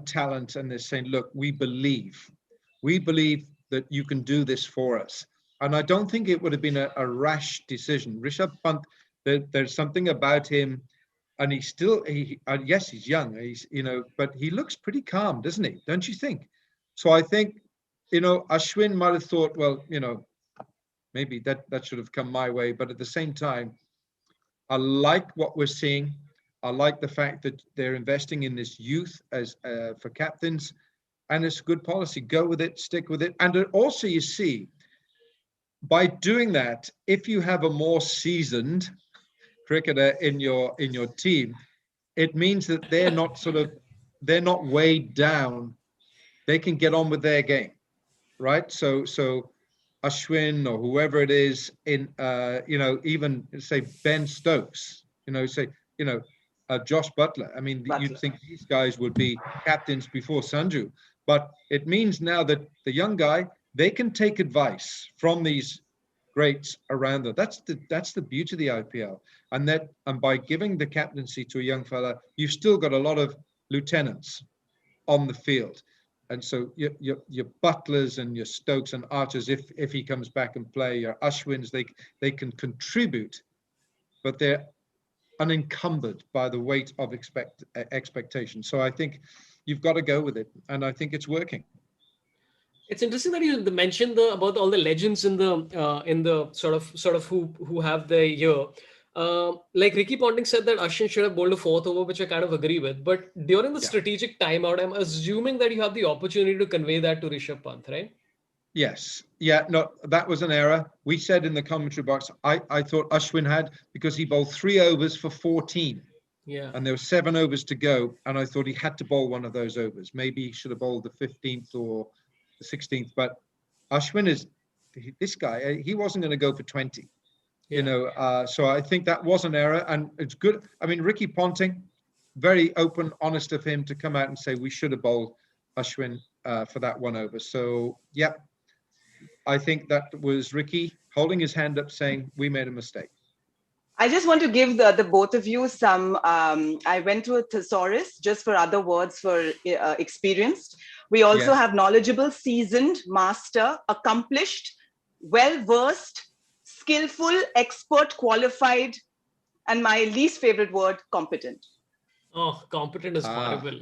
talent, and they're saying, look, we believe that you can do this for us. And I don't think it would have been a rash decision. Rishabh Pant, there's something about him, and he's yes, he's young, but he looks pretty calm, doesn't he? Don't you think? So I think, Ashwin might have thought, well, maybe that should have come my way. But at the same time, I like what we're seeing. I like the fact that they're investing in this youth as for captains, and it's good policy. Go with it, stick with it. And also, you see, by doing that, if you have a more seasoned cricketer in your team, it means that they're not weighed down. They can get on with their game, right? So Ashwin or whoever it is in even say Ben Stokes, Josh Butler. I mean, you'd think these guys would be captains before Sanju, but it means now that the young guy, they can take advice from these greats around them. That's the beauty of the IPL, and by giving the captaincy to a young fella, you've still got a lot of lieutenants on the field, and so your Butlers and your Stokes and Archers, if he comes back and play, your Ashwins, they can contribute, but they're unencumbered by the weight of expectation. So I think you've got to go with it, and I think it's working. It's interesting that you mentioned about all the legends in the sort of who have the year. Like Ricky Ponting said that Ashwin should have bowled a 4th over, which I kind of agree with. But during the strategic timeout, I'm assuming that you have the opportunity to convey that to Rishabh Pant, right? Yes. Yeah, no, that was an error. We said in the commentary box, I thought Ashwin had, because he bowled 3 overs for 14. Yeah. And there were 7 overs to go. And I thought he had to bowl one of those overs. Maybe he should have bowled the 15th or the 16th. But Ashwin this guy, he wasn't going to go for 20. So I think that was an error. And it's good. I mean, Ricky Ponting, very open, honest of him to come out and say we should have bowled Ashwin for that 1 over. So, yeah, I think that was Ricky holding his hand up saying we made a mistake. I just want to give the both of you some, I went to a thesaurus just for other words for experienced. We also have knowledgeable, seasoned, master, accomplished, well-versed, skillful, expert, qualified, and my least favorite word, competent. Oh, competent is horrible.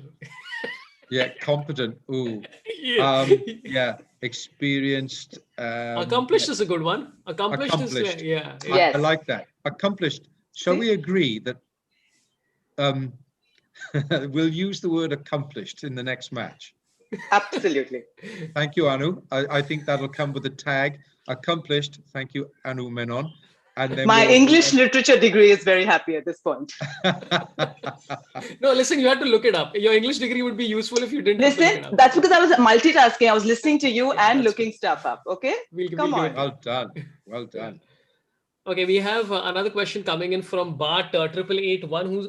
Yeah, competent. Ooh. Yeah. Experienced. Accomplished is a good one. Accomplished. Is Yes. I like that. Accomplished. Shall we agree that we'll use the word accomplished in the next match? Absolutely. Thank you, Anu. I think that'll come with a tag. Accomplished. Thank you, Anu Menon. And then my English literature degree is very happy at this point. No, listen, you had to look it up. Your English degree would be useful if you didn't look it up. That's because I was multitasking. I was listening to you and looking stuff up. Okay? Come on. Well done. Well done. Okay, we have another question coming in from Bart 8881, who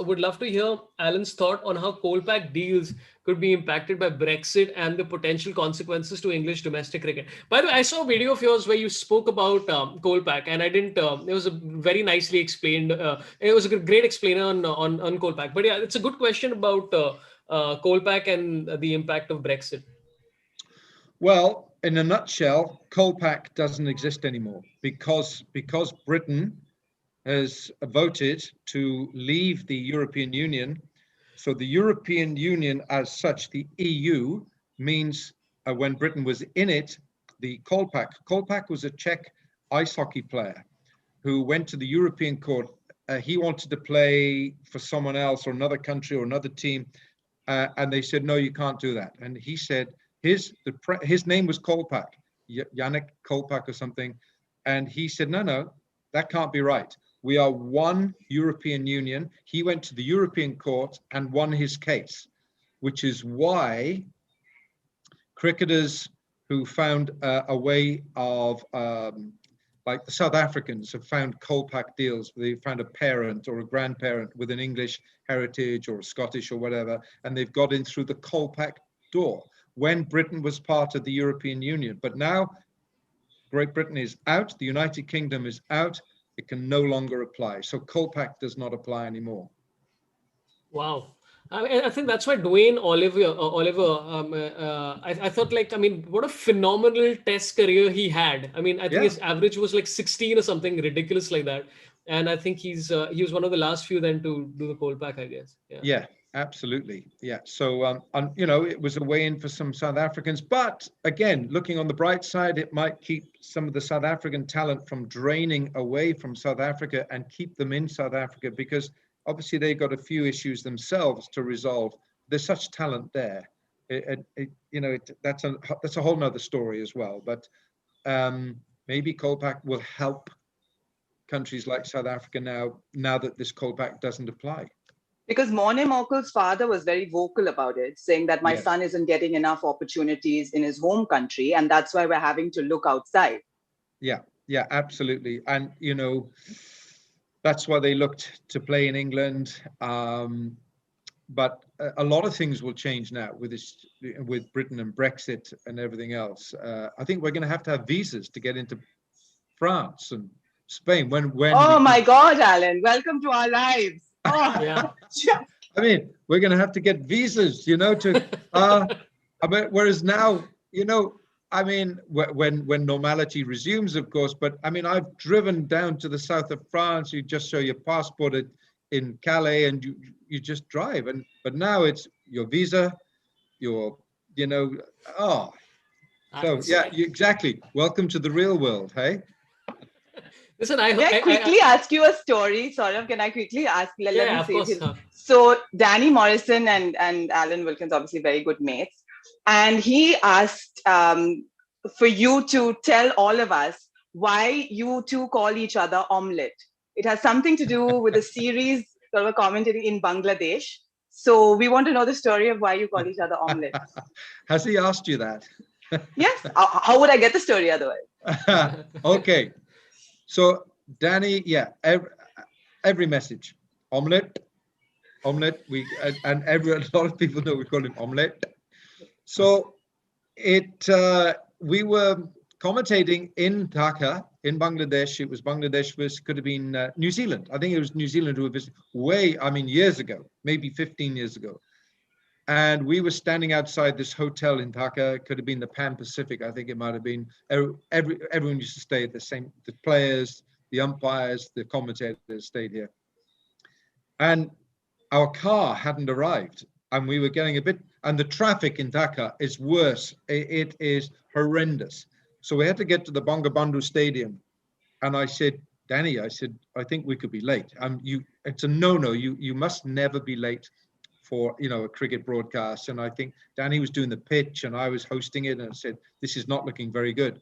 would love to hear Alan's thought on how coal-pack deals could be impacted by Brexit and the potential consequences to English domestic cricket. By the way, I saw a video of yours where you spoke about coal-pack, and I didn't. It was a very nicely explained. It was a great explainer on coal-pack. But yeah, it's a good question about coal-pack and the impact of Brexit. Well, in a nutshell, coal-pack doesn't exist anymore because Britain has voted to leave the European Union. So the European Union as such, the EU, means when Britain was in it, the coal-pack was a Czech ice hockey player who went to the European court. He wanted to play for someone else or another country or another team. And they said, no, you can't do that. And he said, his name was Kolpak, Yannick Kolpak or something. And he said, no, that can't be right. We are one European Union. He went to the European court and won his case, which is why cricketers who found a way of, like the South Africans have found Kolpak deals. They found a parent or a grandparent with an English heritage or a Scottish or whatever, and they've got in through the Kolpak door when Britain was part of the European Union. But now Great Britain is out, the United Kingdom is out, it can no longer apply. So coal-pack does not apply anymore. Wow. I think that's why Dwayne Oliver, I thought, what a phenomenal test career he had. I mean, I think his average was like 16 or something ridiculous like that. And I think he was one of the last few then to do the coal-pack, I guess. Yeah, absolutely. Yeah. So, it was a way in for some South Africans. But again, looking on the bright side, it might keep some of the South African talent from draining away from South Africa and keep them in South Africa, because obviously they've got a few issues themselves to resolve. There's such talent there. That's a whole nother story as well. But maybe coal-pack will help countries like South Africa now that this coal-pack doesn't apply. Because Morne Morkel's father was very vocal about it, saying that my son isn't getting enough opportunities in his home country, and that's why we're having to look outside. Yeah, absolutely. And, that's why they looked to play in England. But a lot of things will change now with Britain and Brexit and everything else. I think we're going to have visas to get into France and Spain. Oh my God, Alan! Welcome to our lives. Oh yeah. I mean, we're going to have to get visas, whereas now, when normality resumes, of course. But I mean, I've driven down to the south of France. You just show your passport in Calais, and you just drive. But now it's your visa, exactly. Welcome to the real world, hey. Listen, can I quickly ask you a story? Saurav, can I quickly ask? Let me say this. So Danny Morrison and Alan Wilkins, obviously very good mates. And he asked for you to tell all of us why you two call each other omelette. It has something to do with a series sort of a commentary in Bangladesh. So we want to know the story of why you call each other omelette. Has he asked you that? Yes. How would I get the story otherwise? Okay. So Danny, every message, omelette, omelette. And a lot of people know we call him omelette. So we were commentating in Dhaka, in Bangladesh. It was Bangladesh versus, could have been New Zealand. I think it was New Zealand who were visiting years ago, maybe 15 years ago. And we were standing outside this hotel in Dhaka. It could have been the Pan Pacific. I think it might have been. Everyone used to stay at the players, the umpires, the commentators stayed here. And our car hadn't arrived. And we were getting and the traffic in Dhaka is worse. It is horrendous. So we had to get to the Bangabandhu Stadium. And I said, Danny, I think we could be late. It's a no-no. You must never be late for a cricket broadcast. And I think Danny was doing the pitch and I was hosting it, and I said, this is not looking very good.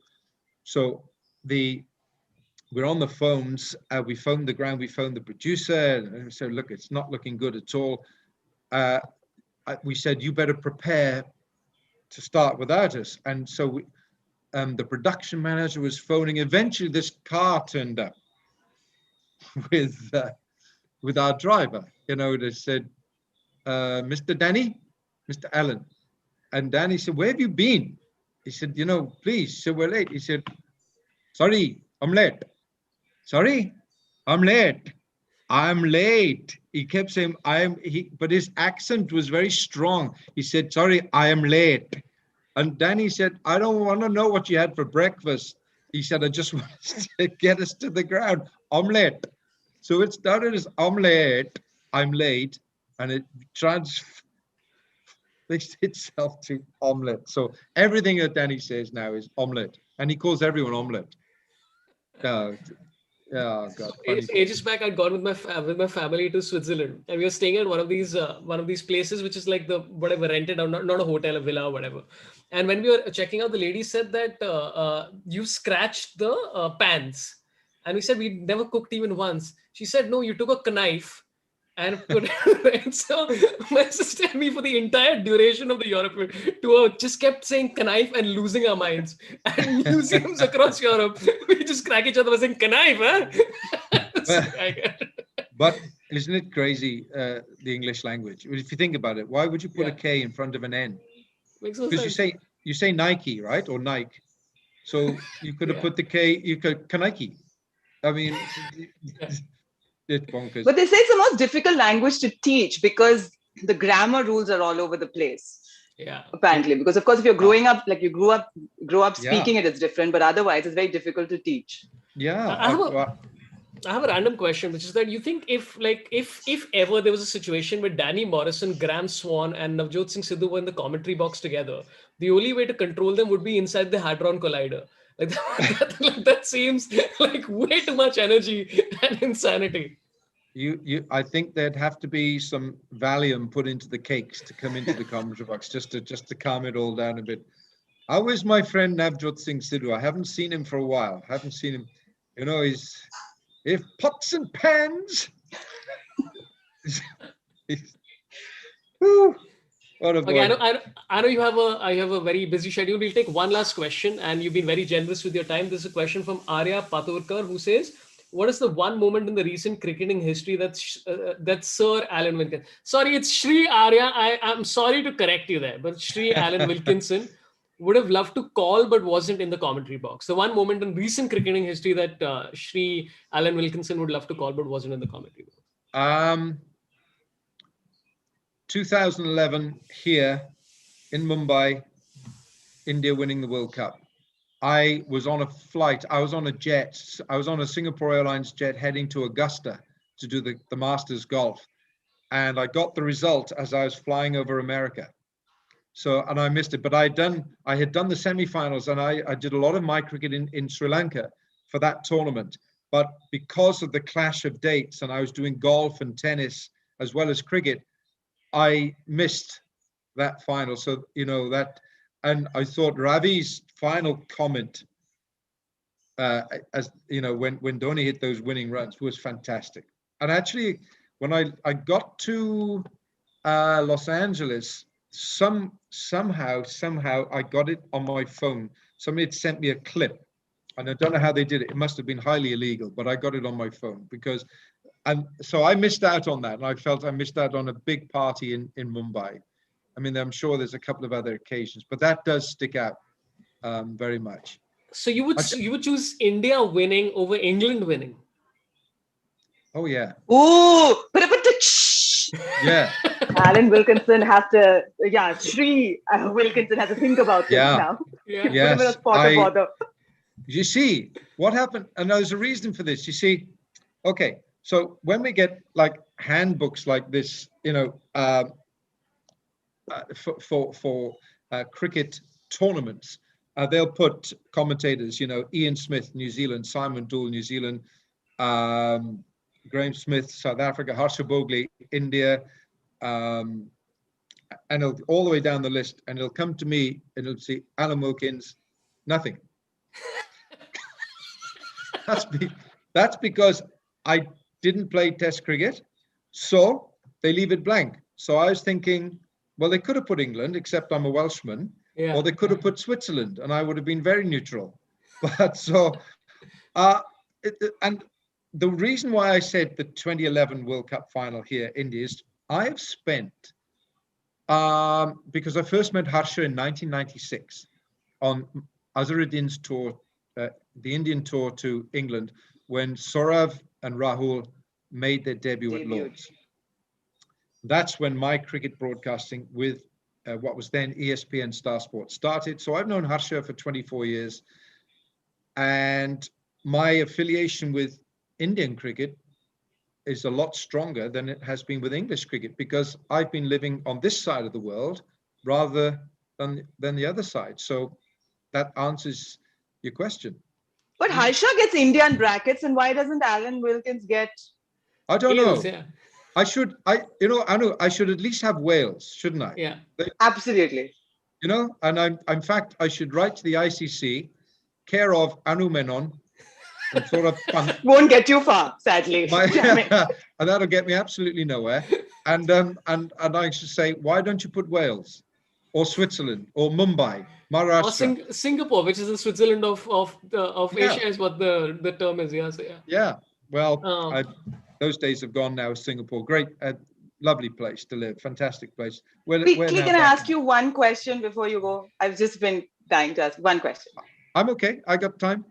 So we're on the phones, we phoned the ground, we phoned the producer, and we said, look, it's not looking good at all. We said, you better prepare to start without us. And so the production manager was phoning. Eventually this car turned up with our driver. They said, Mr. Danny, Mr. Allen. And Danny said, where have you been? He said, please. So we're late. He said, sorry, I'm late. Sorry, I'm late. I'm late. He kept saying, but his accent was very strong. He said, sorry, I am late. And Danny said, I don't want to know what you had for breakfast. He said, I just want to get us to the ground. I'm late. So it started as I'm late. And it translates itself to omelette. So everything that Danny says now is omelette, and he calls everyone omelette. God. Ages back, I'd gone with my family to Switzerland, and we were staying at one of these places, which is like the whatever rented out, not a hotel, a villa, or whatever. And when we were checking out, the lady said that you scratched the pans, and we said we never cooked even once. She said, no, you took a knife and put it. So my sister and me, for the entire duration of the European tour, just kept saying knife and losing our minds. And museums across Europe, we just crack each other by saying knife, huh? But isn't it crazy, the English language? If you think about it, why would you put a K in front of an N? Because you say Nike, right? Or Nike. So you could have put the K, you could Kanike. I mean, it's bonkers. But they say it's the most difficult language to teach because the grammar rules are all over the place. Yeah. Apparently, because of course, if you're growing up, like you grow up speaking it, it's different. But otherwise, it's very difficult to teach. Yeah. I have a random question, which is that you think if ever there was a situation where Danny Morrison, Graham Swan, and Navjot Singh Sidhu were in the commentary box together, the only way to control them would be inside the Hadron Collider. That seems like way too much energy and insanity. I think there'd have to be some Valium put into the cakes to come into the commentary box just to calm it all down a bit. How is my friend Navjot Singh Sidhu? I haven't seen him for a while. Haven't seen him. If pots and pans. What a boy. Okay, I know you have a very busy schedule. We'll take one last question, and you've been very generous with your time. This is a question from Arya Patorkar, who says, what is the one moment in the recent cricketing history that Sir Alan Wilkinson? Sorry, it's Shri, Arya. I'm sorry to correct you there, but Shri Alan Wilkinson would have loved to call but wasn't in the commentary box. The one moment in recent cricketing history that Shri Alan Wilkinson would love to call but wasn't in the commentary box. 2011 here in Mumbai, India winning the World Cup. I was on a flight. I was on a Singapore Airlines jet heading to Augusta to do the Masters golf. And I got the result as I was flying over America. And I missed it, but I had done the semifinals, and I did a lot of my cricket in Sri Lanka for that tournament. But because of the clash of dates, and I was doing golf and tennis as well as cricket, I missed that final. So, and I thought Ravi's final comment, when Dhoni hit those winning runs, was fantastic. And actually, when I got to Los Angeles, somehow I got it on my phone. Somebody had sent me a clip, and I don't know how they did it. It must have been highly illegal, but I got it on my phone because And so I missed out on that, and I felt I missed out on a big party in Mumbai. I mean, I'm sure there's a couple of other occasions, but that does stick out very much. So you would choose India winning over England winning? Oh yeah. Ooh, Yeah. Alan Wilkinson has to, Shri Wilkinson has to think about this now. Yeah. Put him in a spot of bother. You see, what happened, and there's a reason for this. You see, okay, so when we get like handbooks like this, you know, for cricket tournaments, they'll put commentators, you know, Ian Smith, New Zealand, Simon Doull, New Zealand, Graham Smith, South Africa, Harsha Bogley, India, and all the way down the list, and it'll come to me and it'll see Alan Wilkins, nothing. That's because I didn't play Test cricket, so they leave it blank. So I was thinking, well, they could have put England, except I'm a Welshman, or they could have put Switzerland, and I would have been very neutral. But so, and the reason why I said the 2011 World Cup final here, India, is I've spent, because I first met Harsha in 1996 on Azharuddin's tour, the Indian tour to England, when Saurav and Rahul made their debut at Lord's. That's when my cricket broadcasting with what was then ESPN Star Sports started. So I've known Harsha for 24 years, and my affiliation with Indian cricket is a lot stronger than it has been with English cricket, because I've been living on this side of the world rather than the other side. So that answers your question. But Harsha gets India in brackets, and why doesn't Alan Wilkins get? I don't know. Yeah. Anu, I should at least have Wales, shouldn't I? Yeah. Absolutely. You know, and in fact, I should write to the ICC, care of Anu Menon, and sort of won't get you far, sadly. And that'll get me absolutely nowhere. And I should say, why don't you put Wales, or Switzerland, or Mumbai, Maharashtra, or Singapore, which is the Switzerland of Asia, is what the term is. Yeah. So, yeah. Well, those days have gone now. Singapore, great, lovely place to live, fantastic place. Quickly, can I ask you one question before you go? I've just been dying to ask one question. I'm okay. I got time.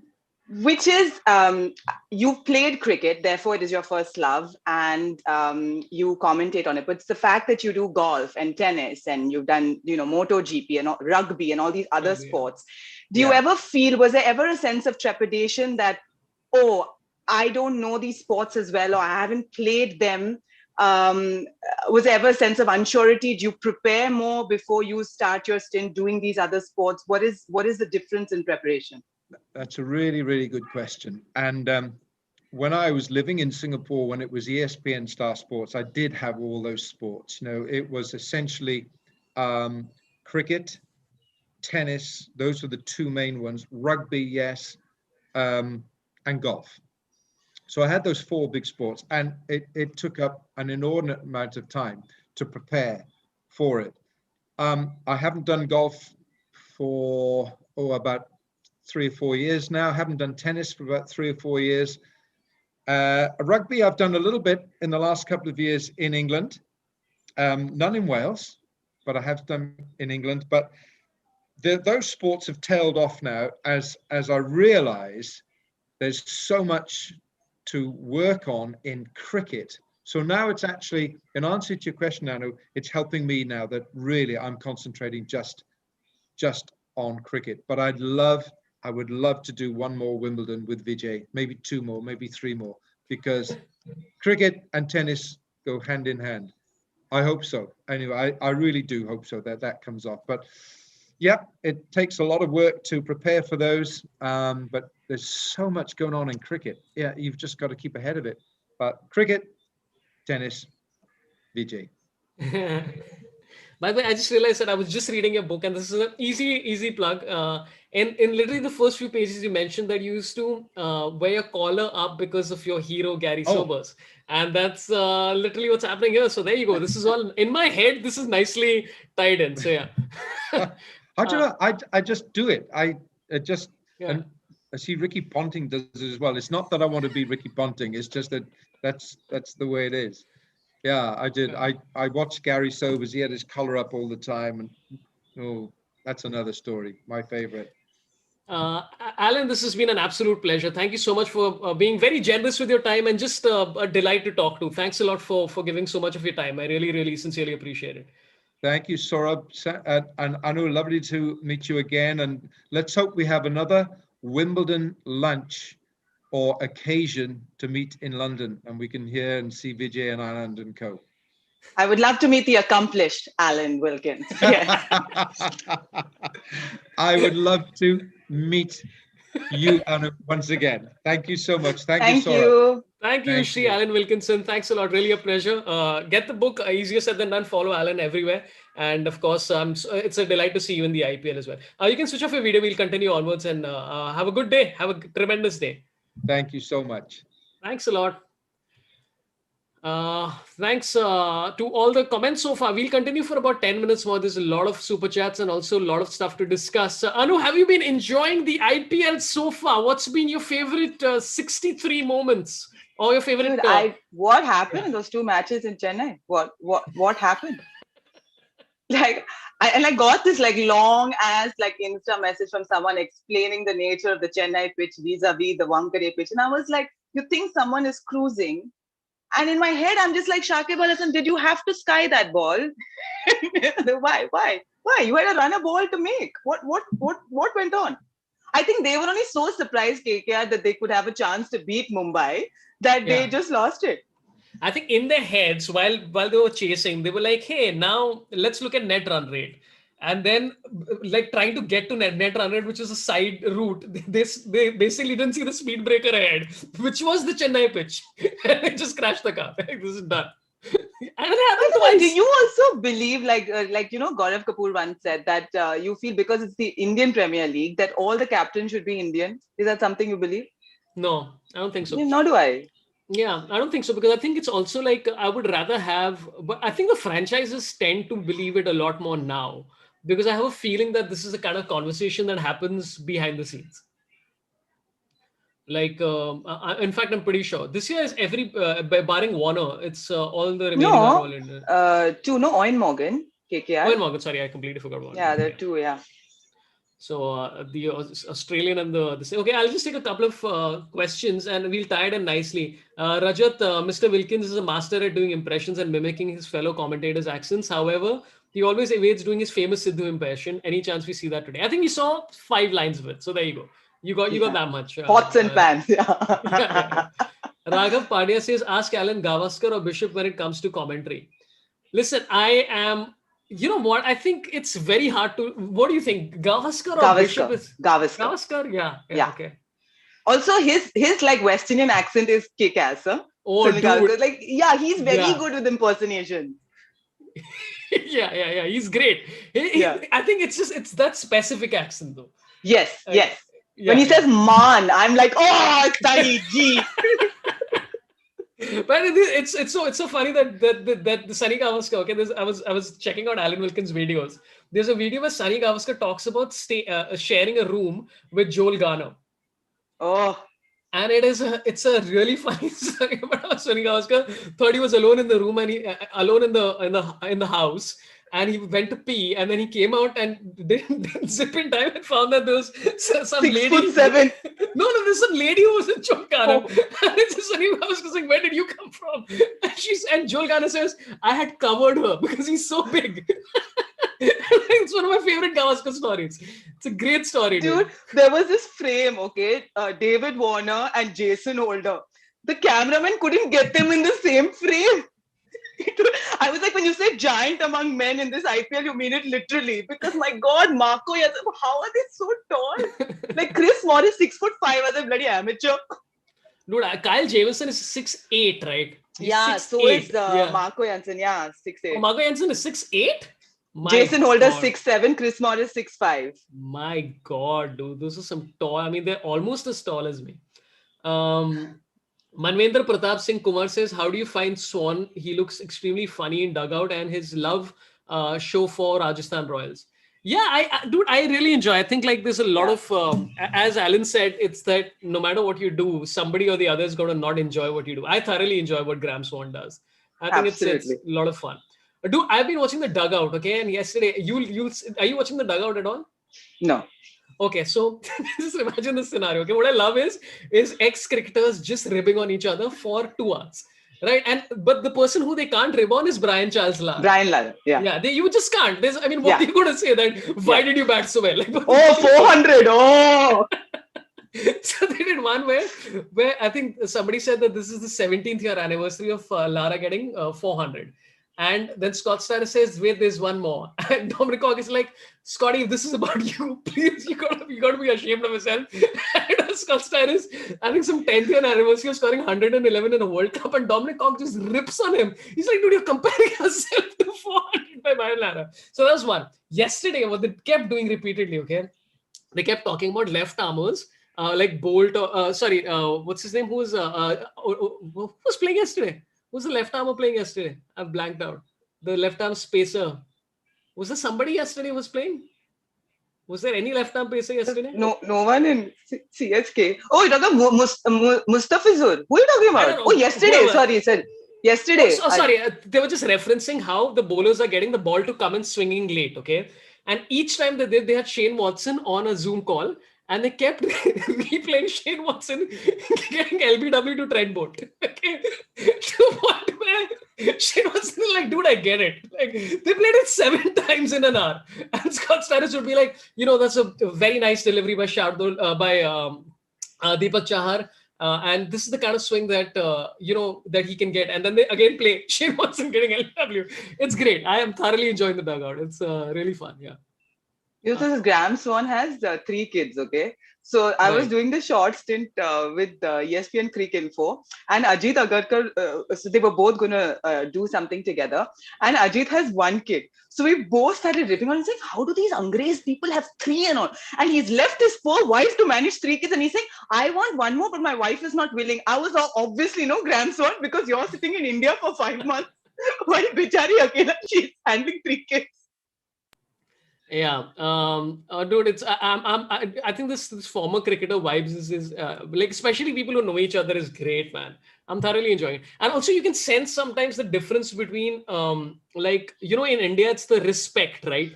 Which is, you've played cricket, therefore it is your first love, and you commentate on it. But it's the fact that you do golf and tennis, and you've done, MotoGP and rugby and all these other sports. Do you ever feel, was there ever a sense of trepidation that, oh, I don't know these sports as well, or I haven't played them? Was there ever a sense of unsurety? Do you prepare more before you start your stint doing these other sports? What is the difference in preparation? That's a really, really good question. And when I was living in Singapore, when it was ESPN Star Sports, I did have all those sports. It was essentially cricket, tennis. Those were the two main ones. Rugby, yes, and golf. So I had those four big sports, and it took up an inordinate amount of time to prepare for it. I haven't done golf for about 3 or 4 years now. I haven't done tennis for about 3 or 4 years. Rugby, I've done a little bit in the last couple of years in England. None in Wales, but I have done in England. But those sports have tailed off now as I realize there's so much to work on in cricket. So now it's actually, in answer to your question, Anu, it's helping me now that really I'm concentrating just on cricket. But I would love to do one more Wimbledon with Vijay, maybe 2 more, maybe 3 more, because cricket and tennis go hand in hand. I hope so. Anyway, I really do hope so that comes off. But yeah, it takes a lot of work to prepare for those. But there's so much going on in cricket. Yeah, you've just got to keep ahead of it. But cricket, tennis, Vijay. By the way, I just realized that I was just reading your book, and this is an easy plug. In literally the first few pages, you mentioned that you used to wear your collar up because of your hero, Gary Sobers. And that's literally what's happening here. So there you go. This is all in my head. This is nicely tied in. So yeah. I don't know. I just do it. And I see Ricky Ponting does it as well. It's not that I want to be Ricky Ponting. It's just that that's the way it is. Yeah, I did. I watched Gary Sobers. He had his collar up all the time, and that's another story. My favorite. Alan, this has been an absolute pleasure. Thank you so much for being very generous with your time and just a delight to talk to. Thanks a lot for giving so much of your time. I really, really sincerely appreciate it. Thank you, Saurabh. And Anu, lovely to meet you again. And let's hope we have another Wimbledon lunch or occasion to meet in London, and we can hear and see Vijay and Anand and co. I would love to meet the accomplished Alan Wilkins. Yes. I would love to meet you, Anu, once again. Thank you so much. Thank you, Saurabh. Thank you, Shri. Alan Wilkinson. Thanks a lot. Really a pleasure. Get the book. Easier said than done. Follow Alan everywhere. And of course, it's a delight to see you in the IPL as well. You can switch off your video. We'll continue onwards and have a good day. Have a tremendous day. Thank you so much. Thanks a lot. Thanks to all the comments so far. We'll continue for about 10 minutes more. There's a lot of super chats and also a lot of stuff to discuss. Anu, have you been enjoying the IPL so far? What's been your favorite 63 moments? Or your favorite? Dude, what happened in those two matches in Chennai? What happened? I got this long ass Insta message from someone explaining the nature of the Chennai pitch vis-a-vis the Wankhede pitch, and I was like, you think someone is cruising? And in my head, I'm just like, Shakib Al Hasan, did you have to sky that ball? Why? You had to run a ball to make. What went on? I think they were only so surprised, KKR, that they could have a chance to beat Mumbai that they just lost it. I think in their heads, while they were chasing, they were like, hey, now let's look at net run rate. And then trying to get to net run rate, which is a side route, they basically didn't see the speed breaker ahead, which was the Chennai pitch. And they just crashed the car. This is done. And it happened twice. Do you also believe, Gaurav Kapoor once said that you feel because it's the Indian Premier League that all the captains should be Indian? Is that something you believe? No, I don't think so. Yeah, nor do I. Yeah, I don't think so, because I think it's also I would rather have, but I think the franchises tend to believe it a lot more now, because I have a feeling that this is the kind of conversation that happens behind the scenes. In fact, I'm pretty sure this year is barring Warner, it's all the remaining are all in. Owen Morgan, KKR. Owen Morgan, sorry, I completely forgot about there are two, yeah. So the Australian and the okay, I'll just take a couple of questions and we'll tie it in nicely. Rajat, Mr. Wilkins is a master at doing impressions and mimicking his fellow commentators' accents. However, he always evades doing his famous Sidhu impression. Any chance we see that today? I think we saw 5 lines of it. So there you go. You got that much. Pots and pans. Raghav Padia says, ask Alan Gavaskar or Bishop when it comes to commentary. Listen, I am... You know what? I think it's very hard to... What do you think? Gavaskar or Bishop? Gavaskar? Yeah. Okay. Also, his West Indian accent is kick-ass. Huh? Oh, dude. He's very good with impersonation. Yeah. He's great. I think it's that specific accent though. Yes. When he says "man," I'm like, oh, Sunny G. But it's so funny that the Sunny Gavaskar. Okay, I was checking out Alan Wilkins' videos. There's a video where Sunny Gavaskar talks about sharing a room with Joel Garner. Oh. And it's a really funny story about how Sunny Gavaskar thought he was alone in the room and alone in the house, and he went to pee, and then he came out and didn't zip in time and found that there was some lady. 6'7". No, there's some lady who was in Joel Garner. And it's just Sunny Gavaskar saying, "Where did you come from?" And Joel Garner says, "I had covered her because he's so big." It's one of my favorite Gavaskar stories. It's a great story, dude. There was this frame, okay, David Warner and Jason Holder. The cameraman couldn't get them in the same frame. I was like, when you say giant among men in this IPL, you mean it literally. Because my God, Marco, how are they so tall? Chris Morris, 6'5", as a bloody amateur. Dude, Kyle Jamieson is 6'8", right? He's 6'8". Is Marco Jansen, 6'8". Oh, Marco Jansen is 6'8"? Jason Holder 6'7", Chris Morris 6'5". My God, dude, those are some tall. I mean, they're almost as tall as me. Manvendra Pratap Singh Kumar says, how do you find Swan? He looks extremely funny in dugout, and his love show for Rajasthan Royals. Yeah, dude, I really enjoy. I think like there's a lot of, as Alan said, it's that no matter what you do, somebody or the other is going to not enjoy what you do. I thoroughly enjoy what Graham Swan does. I think it's Absolutely. a lot of fun. Dude, I've been watching the Dugout, okay? And yesterday, you are you watching the Dugout at all? No. Okay, so just imagine this scenario. Okay, what I love is ex-cricketers just ribbing on each other for 2 hours, right? And but the person who they can't rib on is Brian Charles Lara. Brian Lara, yeah. Yeah, you just can't. I mean, what Yeah. are you going to say that? Why did you bat so well? Like, oh, 400. Oh. So they did one where I think somebody said that this is the 17th year anniversary of Lara getting 400. And then Scott Starr says, wait, there's one more. And Dominic Hogg is like, Scotty, if this is about you, please, you gotta be ashamed of yourself. And Scott Starr is having some 10th year anniversary of scoring 111 in a World Cup, and Dominic Hogg just rips on him. He's like, dude, you're comparing yourself to 400 by Brian Lara. So that was one. Yesterday, what they kept doing repeatedly, okay? They kept talking about left armers, like Bolt, what's his name? Who was playing yesterday? Who's the left armer playing yesterday? I've blanked out. The left arm spacer. Was there somebody yesterday who was playing? Was there any left arm pacer yesterday? No one in CSK. Oh, you're talking about Mustafizur. Who are you talking about? Oh, yesterday. Whoever. Sorry. Yesterday. They were just referencing how the bowlers are getting the ball to come in swinging late, okay? And each time they did, they had Shane Watson on a Zoom call, and they kept replaying Shane Watson getting LBW to Trent Bolt. Okay? To the point where Shane Watson is like, dude, I get it. Like, they played it 7 times in an hour. And Scott Starris would be like, that's a very nice delivery by Deepak Chahar. And this is the kind of swing that, that he can get. And then they again play Shane Watson getting LW. It's great. I am thoroughly enjoying the Dugout. It's really fun. Yeah. This Graham Swan has 3 kids, okay? So I was doing the short stint with ESPN Crick Info, and Ajit Agarkar, so they were both going to do something together. And Ajit has 1 kid. So we both started ripping on and saying, how do these Angrez people have 3 and all? And he's left his poor wife to manage 3 kids. And he's saying, I want 1 more, but my wife is not willing. I was obviously, Graham Swan, because you're sitting in India for 5 months while Bichari Akela, she's handling 3 kids. Yeah, dude, it's I think this former cricketer vibes is like, especially people who know each other, is great, man. I'm thoroughly enjoying it, and also you can sense sometimes the difference between like, in India it's the respect, right?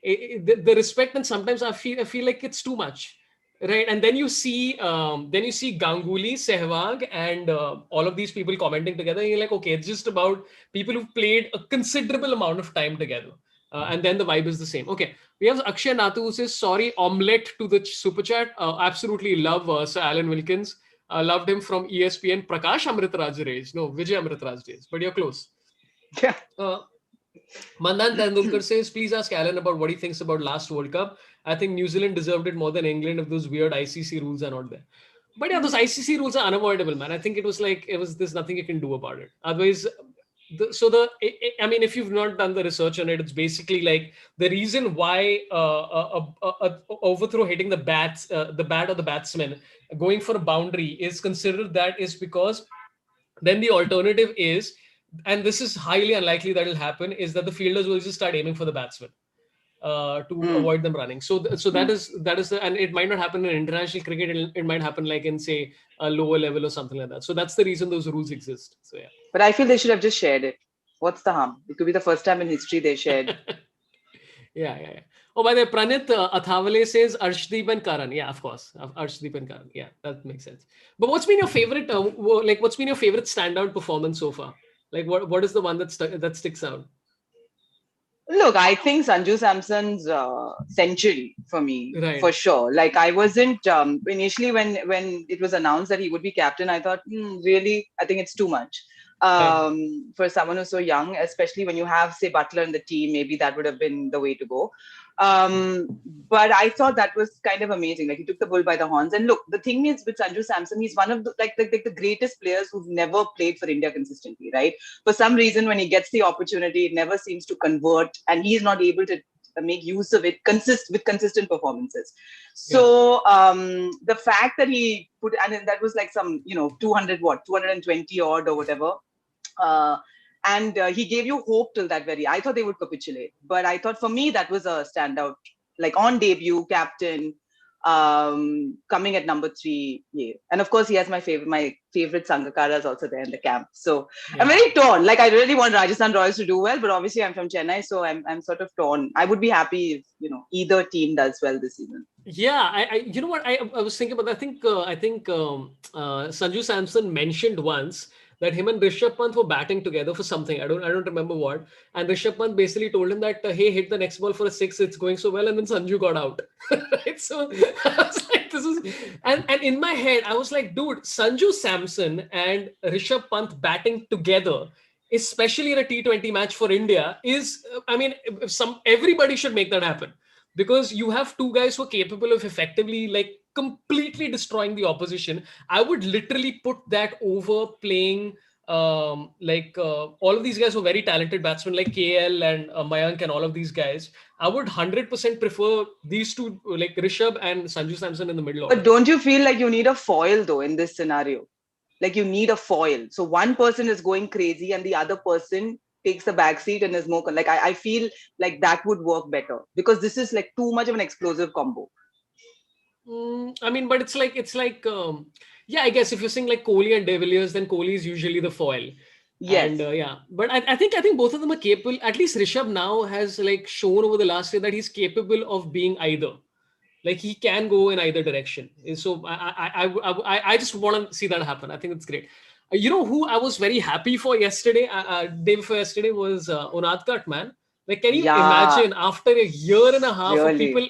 The respect, and sometimes I feel like it's too much, right? And then you see Ganguly, Sehwag, and all of these people commenting together, and you're like, okay, it's just about people who've played a considerable amount of time together. And then the vibe is the same. Okay, we have Akshay Nathu who says, sorry, omelette to the super chat. Absolutely love Sir Alan Wilkins. Loved him from ESPN Prakash Amritraj days. No, Vijay Amritraj days. But you're close. Yeah. Mandan Tendulkar says, please ask Alan about what he thinks about last World Cup. I think New Zealand deserved it more than England if those weird ICC rules are not there. But yeah, those ICC rules are unavoidable, man. I think there's nothing you can do about it. Otherwise, I mean, if you've not done the research on it, it's basically like the reason why a overthrow hitting the bat or the batsman going for a boundary is considered that is because then the alternative is, and this is highly unlikely that will happen, is that the fielders will just start aiming for the batsman to avoid them running. So that is and it might not happen in international cricket. It might happen like in, say, a lower level or something like that. So that's the reason those rules exist. So yeah. But I feel they should have just shared it. What's the harm? It could be the first time in history they shared. Yeah. Oh, by the way, Pranit Athavale says Arshdeep and Karan. Yeah, of course. Arshdeep and Karan. Yeah, that makes sense. But what's been your favorite, what's been your favorite standout performance so far? Like, what is the one that sticks out? Look, I think Sanju Samson's century for me, for sure. Like, I wasn't initially when it was announced that he would be captain, I thought, really, I think it's too much for someone who's so young, especially when you have, say, Butler in the team. Maybe that would have been the way to go. But I thought that was kind of amazing. Like, he took the bull by the horns. And look, the thing is with Sanju Samson, he's one of the greatest players who've never played for India consistently, right? For some reason, when he gets the opportunity, it never seems to convert, and he's not able to make use of it with consistent performances. So the fact that he put, and that was like some 220 odd or whatever. And he gave you hope till that I thought they would capitulate. But I thought for me, that was a standout. Like on debut, captain, coming at number 3. Yeah. And of course, he has my favorite Sangakkara is also there in the camp. So I'm very torn. Like I really want Rajasthan Royals to do well, but obviously I'm from Chennai, so I'm sort of torn. I would be happy if, either team does well this season. Yeah, I you know what I was thinking about. I think Sanju Samson mentioned once that him and Rishabh Pant were batting together for something. I don't remember what. And Rishabh Pant basically told him that hey, hit the next ball for a 6. It's going so well, and then Sanju got out. Right? So I was like, this is and in my head I was like, dude, Sanju Samson and Rishabh Pant batting together, especially in a T20 match for India, is I mean, everybody should make that happen. Because you have two guys who are capable of effectively like completely destroying the opposition. I would literally put that over playing all of these guys were very talented batsmen like KL and Mayank and all of these guys. I would 100% prefer these two, like Rishabh and Sanju Samson in the middle order. But don't you feel like you need a foil though in this scenario? Like you need a foil. So one person is going crazy and the other person takes the back seat and is more like I feel like that would work better because this is like too much of an explosive combo. I mean, but it's like yeah, I guess if you're saying like Kohli and De Villiers, then Kohli is usually the foil. Yes. And yeah, but I think both of them are capable. At least Rishabh now has like shown over the last year that he's capable of being either. Like he can go in either direction. So I just want to see that happen. I think it's great. You know who I was very happy for yesterday, day before yesterday was Unadkat, man. Like, can you imagine after a year and a half of people,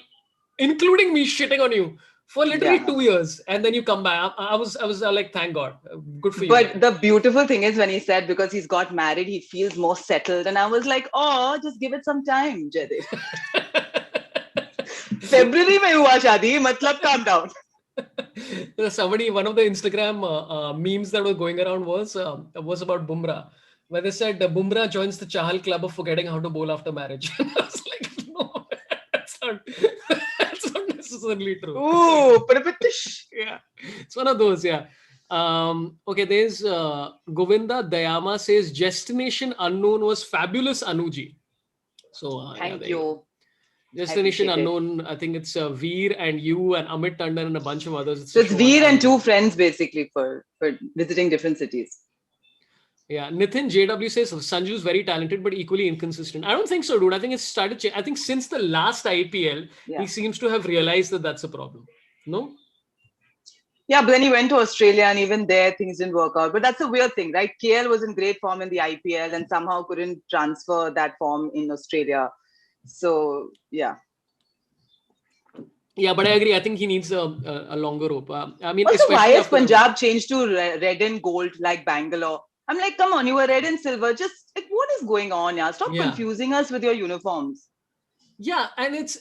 including me, shitting on you for literally 2 years, and then you come back? I was like, thank God, good for you. But the beautiful thing is when he said because he's got married, he feels more settled, and I was like, oh, just give it some time, Jaidev. February mein hua shadi, matlab calm down. One of the Instagram memes that were going around was about Bumrah, where they said Bumrah joins the Chahal club of forgetting how to bowl after marriage. I was like, no, that's not necessarily true. Ooh, yeah, it's one of those. Yeah. Okay, there's Govinda Dayama says Destination Unknown was fabulous, Anuji. So thank you. Destination Unknown, I think it's Veer and you and Amit Tandon and a bunch of others. So it's Veer and 2 friends basically for visiting different cities. Yeah, Nithin JW says Sanju's very talented but equally inconsistent. I don't think so, dude. I think it's started. I think since the last IPL, he seems to have realized that that's a problem. No? Yeah, but then he went to Australia and even there things didn't work out. But that's a weird thing, right? KL was in great form in the IPL and somehow couldn't transfer that form in Australia. So, yeah. Yeah, but I agree. I think he needs a longer rope. I mean, also, why has Punjab changed to red and gold like Bangalore? I'm like, come on, you were red and silver. Just like, what is going on? Yeah, stop confusing us with your uniforms. Yeah, and it's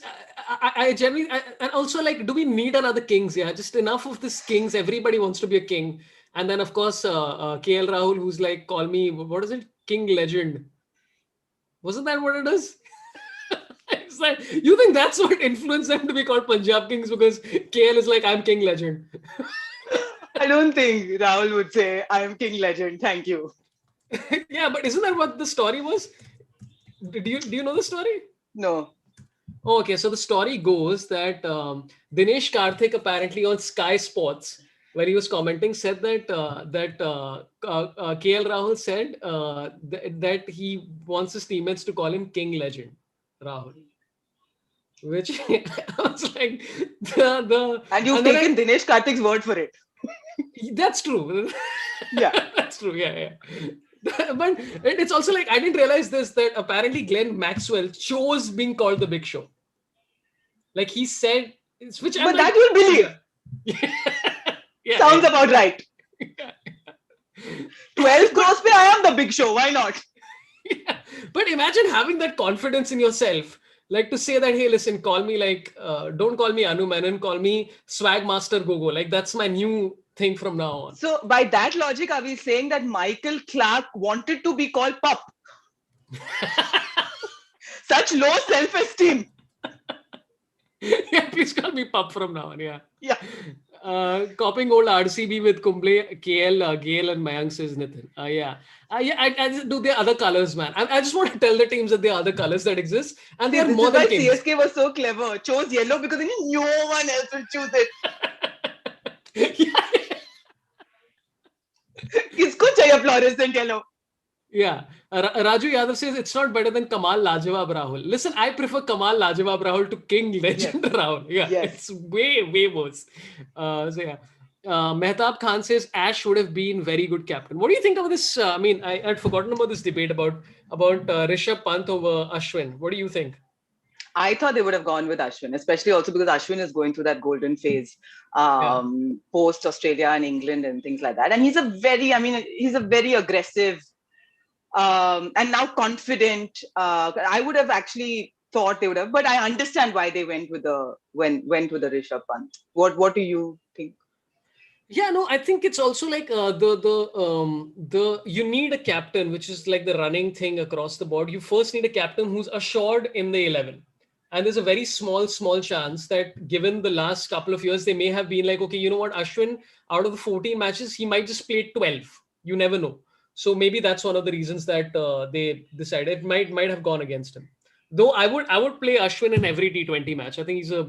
I generally and also like, do we need another Kings? Yeah, just enough of this Kings. Everybody wants to be a king, and then of course KL Rahul, who's like, call me, what is it, King Legend? Wasn't that what it is? It's like, you think that's what influenced them to be called Punjab Kings because KL is like, I'm King Legend. I don't think Rahul would say, I'm King Legend. Thank you. Yeah, but isn't that what the story was? Do you know the story? No. Okay, so the story goes that Dinesh Karthik apparently on Sky Sports, where he was commenting, said that KL Rahul said that he wants his teammates to call him King Legend Rahul. Which I was like, and you've taken Dinesh Karthik's word for it. That's true. Yeah, that's true. Yeah. But it's also like, I didn't realize this, that apparently Glenn Maxwell chose being called the Big Show. Like he said, which but that you'll believe. Sounds about right. 12 crores pe I am the Big Show. Why not? Yeah. But imagine having that confidence in yourself. Like to say that, hey, listen, call me like, don't call me Anu Menon, call me Swag Master Gogo. Like that's my new thing from now on. So by that logic, are we saying that Michael Clark wanted to be called Pup? Such low self-esteem. Yeah, please call me Pup from now on. Yeah. Yeah. Copying old RCB with Kumble, KL, Gale, and Mayank, says Nitin. Yeah. I just do the other colors, man. I just want to tell the teams that there are other colors that exist, and they are This more is than why kings. CSK was so clever. Chose yellow because they knew no one else will choose it. Kisko chahiye fluorescent yellow? Yeah. Raju Yadav says it's not better than Kamal Lajawab Rahul. Listen, I prefer Kamal Lajawab Rahul to King Legend Rahul. Yeah, Yes. it's way worse. Mehtab Khan says Ash would have been very good captain. What do you think of this? I mean, I had forgotten about this debate about Rishabh Pant over Ashwin. What do you think? I thought they would have gone with Ashwin, especially also because Ashwin is going through that golden phase post Australia and England and things like that. And he's a very aggressive and now confident. I would have actually thought they would have, but I understand why they went with the Rishabh Pant. What do you think? Yeah, no, I think it's also like the you need a captain, which is like the running thing across the board. You first need a captain who's assured in the 11. And there's a very small chance that given the last couple of years, they may have been like, okay, you know what, Ashwin, out of the 14 matches, he might just play 12. You never know. So maybe that's one of the reasons that they decided it might have gone against him. Though I would play Ashwin in every T20 match. I think he's a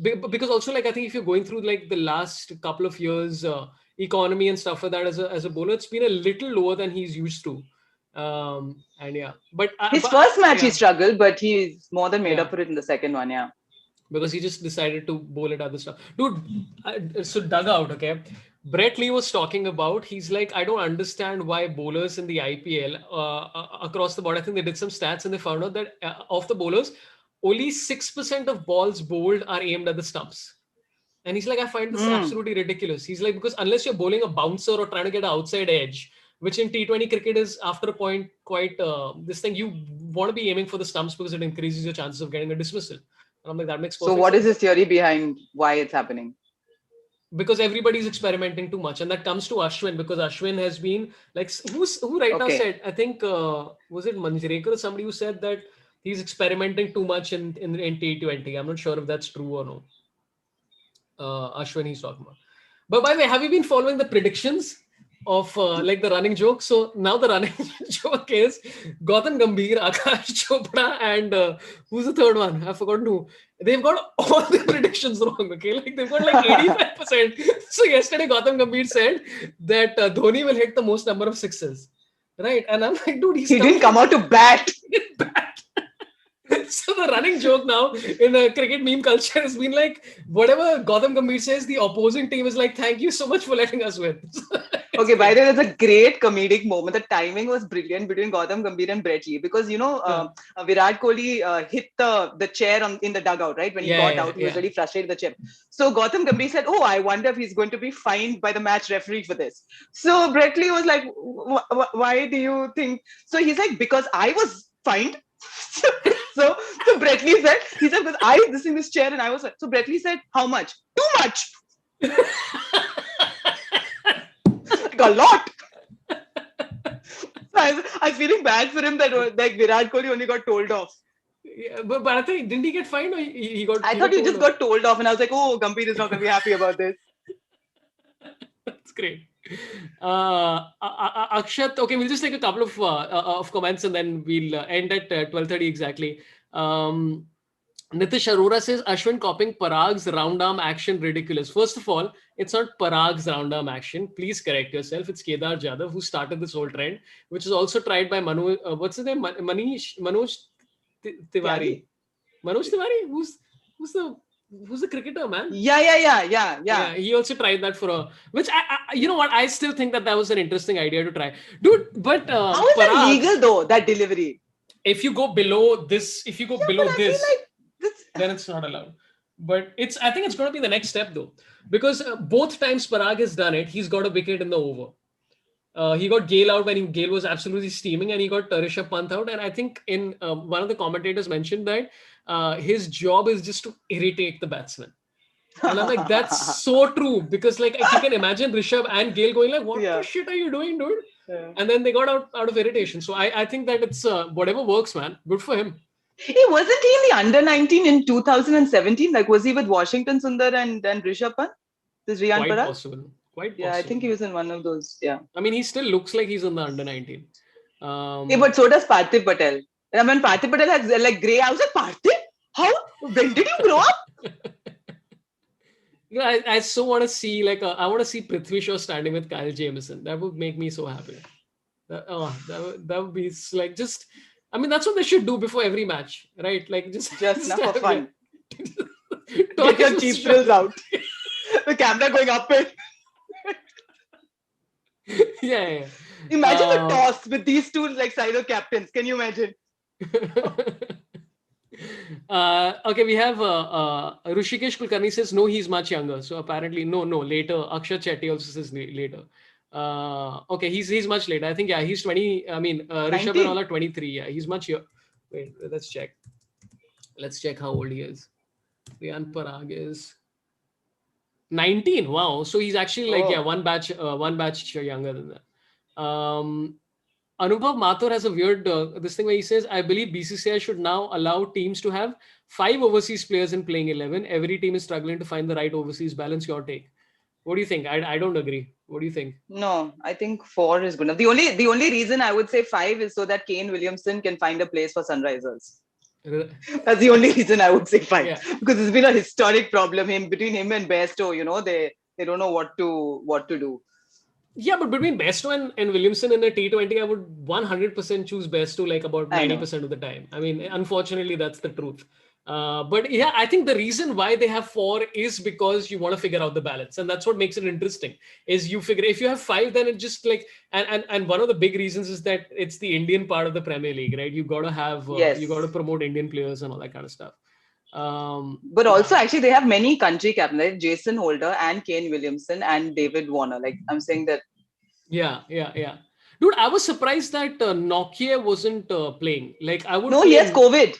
because also like I think if you're going through like the last couple of years economy and stuff like that as a bowler, it's been a little lower than he's used to. And yeah, but his first match he struggled, but he's more than made up for it in the second one. Yeah, because he just decided to bowl at other stuff. Dude, so dugout, okay. Brett Lee was talking about, he's like, I don't understand why bowlers in the IPL across the board, I think they did some stats and they found out that of the bowlers, only 6% of balls bowled are aimed at the stumps. And he's like, I find this absolutely ridiculous. He's like, because unless you're bowling a bouncer or trying to get an outside edge, which in T20 cricket is after a point quite this thing, you want to be aiming for the stumps because it increases your chances of getting a dismissal. And I'm like, that makes perfect sense. So what is his theory behind why it's happening? Because everybody's experimenting too much, and that comes to Ashwin, because Ashwin has been like, who right now said, I think was it Manjrekar or somebody who said that he's experimenting too much in T20. I'm not sure if that's true or no. Ashwin he's talking about. But by the way, have you been following the predictions of like the running joke? So now the running joke is Gautam Gambhir, Akash Chopra, and who's the third one? I've forgotten who. They've got all the predictions wrong. Okay, like they've got like 85%. So yesterday Gautam Gambhir said that Dhoni will hit the most number of sixes, right? And I'm like, dude, he didn't come out to bat. So the running joke now in the cricket meme culture has been like, whatever Gautam Gambhir says, the opposing team is like, thank you so much for letting us win. Okay, by the way, there's a great comedic moment. The timing was brilliant between Gautam Gambhir and Brett Lee, because, you know, Virat Kohli hit the chair in the dugout, right? When he got out, he was really frustrated with the chair. So Gautam Gambhir said, oh, I wonder if he's going to be fined by the match referee for this. So Brett Lee was like, why do you think? So he's like, because I was fined. So Brett Lee said, because I was in this chair and I was, so Brett Lee said, how much? Too much. Like a lot. So I'm feeling bad for him that like Virat Kohli only got told off. Yeah, but I think, didn't he get fined, or he got? I thought he just got told off, and I was like, oh, Gambhir is not going to be happy about this. That's great. Akshat, okay, we'll just take a couple of comments and then we'll end at 12:30 exactly. Nitish Arora says Ashwin copying Parag's round arm action ridiculous. First of all, it's not Parag's round arm action. Please correct yourself. It's Kedar Jadhav who started this whole trend, which is also tried by what's his name? Manoj Tiwari. Manoj Tiwari? Who's the cricketer, man? Yeah. He also tried that which I you know what? I still think that was an interesting idea to try, dude. But how is that legal though? That delivery. If you go below this, then it's not allowed. But I think it's going to be the next step though, because both times Parag has done it, he's got a wicket in the over. He got Gale out when Gale was absolutely steaming, and he got Rishabh Pant out. And I think in one of the commentators mentioned that his job is just to irritate the batsman. And I'm like, that's so true, because like if you can imagine Rishabh and Gale going like, what the shit are you doing, dude? Yeah. And then they got out of irritation. So I think that it's whatever works, man. Good for him. Wasn't he in the under-19 in 2017? Like, was he with Washington Sundar and Rishabh Pant? This Riyan Quite Parag? possible. Quite possible. Yeah, I think he was in one of those. Yeah. I mean, he still looks like he's in the under 19. Hey, but so does Parthiv Patel. And when Parthiv Patel has like grey, I was like, Parthiv? How? When did you grow up? I so want to see I want to see Prithvi Shaw standing with Kyle Jamieson. That would make me so happy. That would be like just. I mean, that's what they should do before every match, right? Like just not for fun. Get your cheap thrills out. The camera going up it. Yeah. Imagine the toss with these two like side of captains. Can you imagine? Okay, we have Rushikesh Kulkarni says no, he's much younger. So apparently no, later. Akshat Chetty also says later. Okay, he's much later. I think he's 20. I mean, Rishabh and all are 23. Yeah, he's much younger. Wait, let's check. Let's check how old he is. Riyan Parag is 19. Wow, so he's actually one batch younger than that. Anubhav Mathur has a weird this thing where he says, I believe BCCI should now allow teams to have 5 overseas players in playing 11. Every team is struggling to find the right overseas balance. Your take? What do you think? I don't agree. What do you think? No, I think 4 is good enough. The only reason I would say 5 is so that Kane Williamson can find a place for Sunrisers. That's the only reason I would say 5 because it's been a historic problem between him and Bairstow. You know, they don't know what to do. Yeah, but between Bairstow and Williamson in a T20, I would 100% choose Bairstow like about 90% of the time. I mean, unfortunately, that's the truth. But yeah, I think the reason why they have 4 is because you want to figure out the balance. And that's what makes it interesting is you figure if you have 5, then it just like, and one of the big reasons is that it's the Indian part of the Premier League, right? You got to have, you got to promote Indian players and all that kind of stuff. But also actually they have many country captains like Jason Holder and Kane Williamson and David Warner. Like I'm saying that. Yeah. Dude, I was surprised that Nokia wasn't playing. Like I would. No, he has COVID.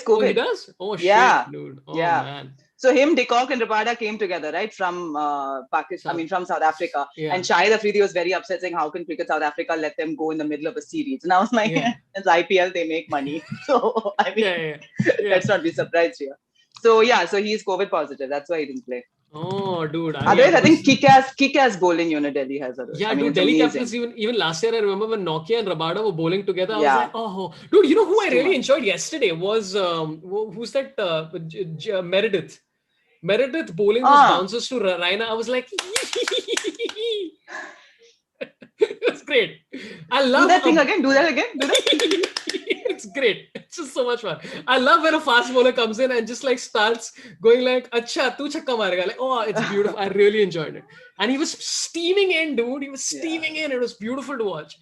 Oh, he does? Oh, shit, dude. Oh, man. So him, De Kock and Rapada came together, right? From Pakistan, from South Africa. Yeah. And Shahid Afridi was very upset saying, how can Cricket South Africa let them go in the middle of a series? And I was like, it's IPL, they make money. So, I mean, let's not be surprised here. So, so he's COVID positive. That's why he didn't play. Oh, dude. Otherwise, I think kick-ass bowling unit Delhi has. Dude, Delhi Capitals, even last year, I remember when Nokia and Rabada were bowling together, I was like, oh. Dude, you know who I really enjoyed yesterday was, who's that? Meredith. Meredith bowling those bounces to Raina. I was like, it's great. I love Do that thing again. Do that. It's great. It's just so much fun. I love when a fast bowler comes in and just like starts going like, "Acha, tu chakka marega." Like, oh, it's beautiful. I really enjoyed it. And he was steaming in, dude. He was steaming in. It was beautiful to watch.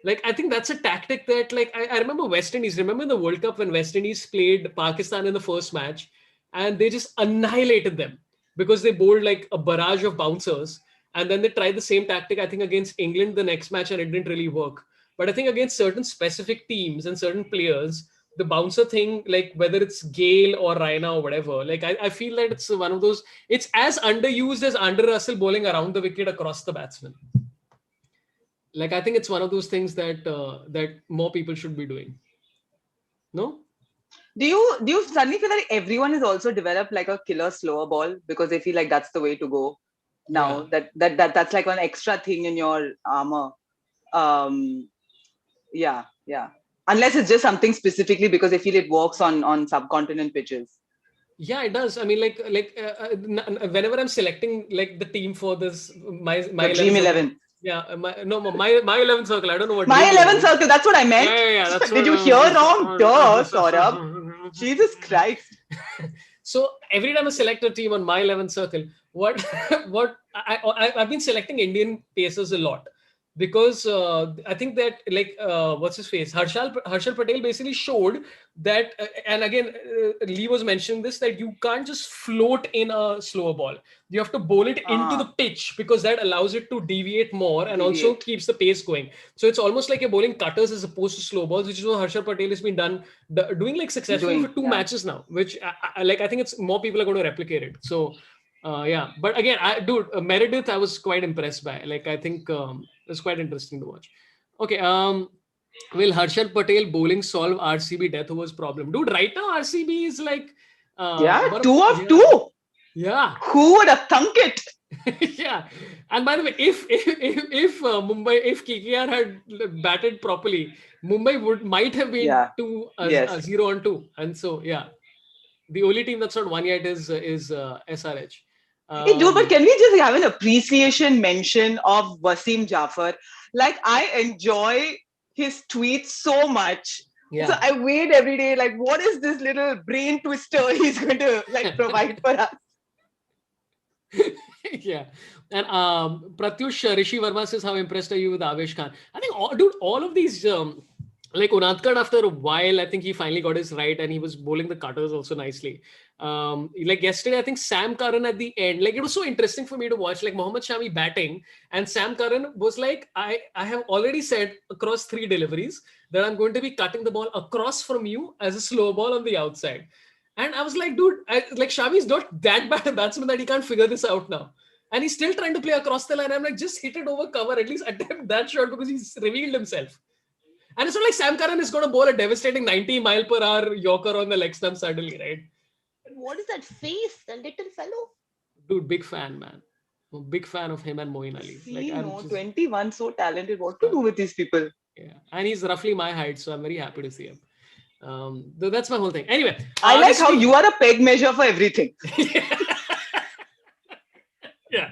Like, I think that's a tactic that, like, I remember West Indies. Remember in the World Cup when West Indies played Pakistan in the first match and they just annihilated them because they bowled like a barrage of bouncers. And then they tried the same tactic, I think, against England the next match and it didn't really work. But I think against certain specific teams and certain players, the bouncer thing, like whether it's Gale or Raina or whatever, like I feel that it's one of those, it's as underused as Andre Russell bowling around the wicket across the batsman. Like, I think it's one of those things that that more people should be doing. No? Do you suddenly feel like everyone has also developed like a killer slower ball because they feel like that's the way to go now? That's like an extra thing in your armor. Unless it's just something specifically because they feel it works on subcontinent pitches. Yeah, it does. I mean, like whenever I'm selecting like the team for this, my Dream 11. Yeah, my 11 circle. I don't know what. My 11 circle. That's what I meant. Yeah. That's Did you hear wrong? Duh, Saurabh. Jesus Christ. So every time I select a team on my 11 circle, I've been selecting Indian pacers a lot. Because I think that what's his face? Harshal Patel basically showed that, and again, Lee was mentioning this, that you can't just float in a slower ball. You have to bowl it into the pitch because that allows it to deviate more and also keeps the pace going. So it's almost like you're bowling cutters as opposed to slow balls, which is what Harshal Patel has been doing like successfully for 2 matches now, which I think it's more people are going to replicate it. So but again, Meredith, I was quite impressed by. Like, I think it's quite interesting to watch. Okay, will Harshal Patel bowling solve RCB death overs problem? Dude, right now RCB is like 2 of 2. Yeah. Who would have thunk it? Yeah, and by the way, if KKR had batted properly, Mumbai might have been Yeah. Yes. 0-2, and so yeah, the only team that's not won yet is SRH. Hey, dude, but Um, can we just have an appreciation mention of Wasim Jafar? Like, I enjoy his tweets so much. So yeah. I wait every day, like, what is this little brain twister he's going to like provide for us? Yeah. And Pratyush Rishi Verma says, how impressed are you with Avesh Khan? I think, dude, all of these, like Unatkar, after a while, I think he finally got his right and he was bowling the cutters also nicely. Like yesterday, I think Sam Curran at the end, like it was so interesting for me to watch, like Mohammad Shami batting, and Sam Curran was like, I have already said across 3 deliveries that I'm going to be cutting the ball across from you as a slow ball on the outside. And I was like, dude, like Shami's not that bad a batsman that he can't figure this out now. And he's still trying to play across the line. I'm like, just hit it over cover, at least attempt that shot because he's revealed himself. And it's not like Sam Curran is going to bowl a devastating 90-mile-per-hour Yorker on the leg stump suddenly, right? What is that face, the little fellow? Dude, big fan, man. I'm a big fan of him and Moeen Ali. Like, See, I'm no, just, 21, so talented. What to do with these people? yeah. And he's roughly my height, so I'm very happy to see him. That's my whole thing. Anyway, I like this how week- you are a peg measure for everything. Yeah.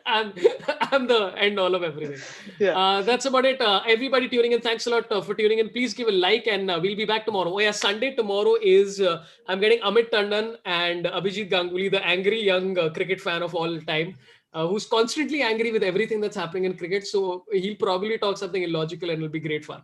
I'm the end all of everything. Yeah. That's about it. Everybody tuning in, thanks a lot for tuning in. Please give a like and we'll be back tomorrow. Oh yeah, Sunday tomorrow is I'm getting Amit Tandon and Abhijit Ganguly, the angry young cricket fan of all time, who's constantly angry with everything that's happening in cricket. So he'll probably talk something illogical and it'll be great fun.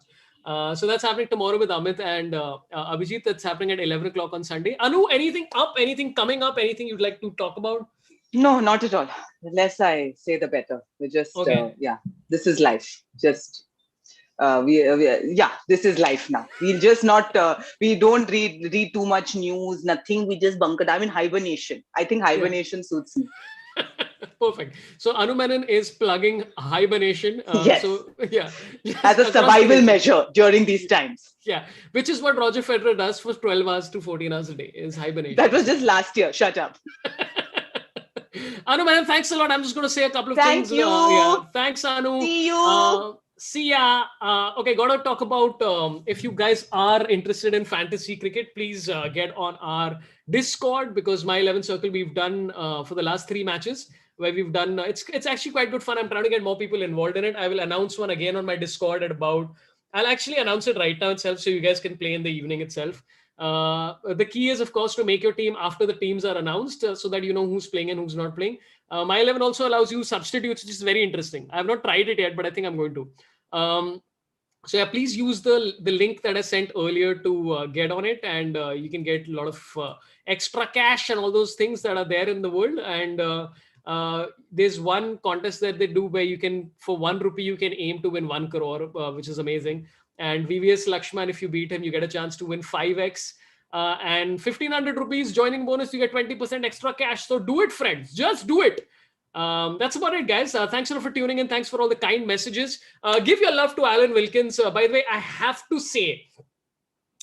So that's happening tomorrow with Amit and Abhijit. That's happening at 11 o'clock on Sunday. Anu, anything up, anything coming up, anything you'd like to talk about? No, not at all. The less I say, the better. We just, Okay. yeah, this is life. Just, yeah, this is life now. We'll just not, we don't read too much news, nothing. We just bunker. I'm in hibernation. I think hibernation suits me. Perfect. So Anu Menon is plugging hibernation. Yes. So yeah, As a across the survival nation. measure during these times. Yeah, which is what Roger Federer does for 12 hours to 14 hours a day is hibernation. That was just last year. Shut up. Anu Menon, thanks a lot. I'm just going to say a couple of Thank things. you. Yeah, thanks Anu. See you. See ya. Okay, got to talk about if you guys are interested in fantasy cricket, please get on our Discord because my 11 circle we've done for the last 3 matches where we've done. It's actually quite good fun. I'm trying to get more people involved in it. I will announce one again on my Discord at about. I'll actually announce it right now itself so you guys can play in the evening itself. The key is, of course, to make your team after the teams are announced so that you know who's playing and who's not playing. My 11 also allows you substitutes, which is very interesting. I have not tried it yet, but I think I'm going to. So yeah, please use the link that I sent earlier to get on it, and you can get a lot of extra cash and all those things that are there in the world. And there's one contest that they do where you can, for 1 rupee, you can aim to win 1 crore, which is amazing. And VVS Lakshman, if you beat him, you get a chance to win 5x. And 1,500 rupees joining bonus, you get 20% extra cash. So do it, friends. Just do it. That's about it, guys. Thanks a lot for tuning in. Thanks for all the kind messages. Give your love to Alan Wilkins. By the way, I have to say,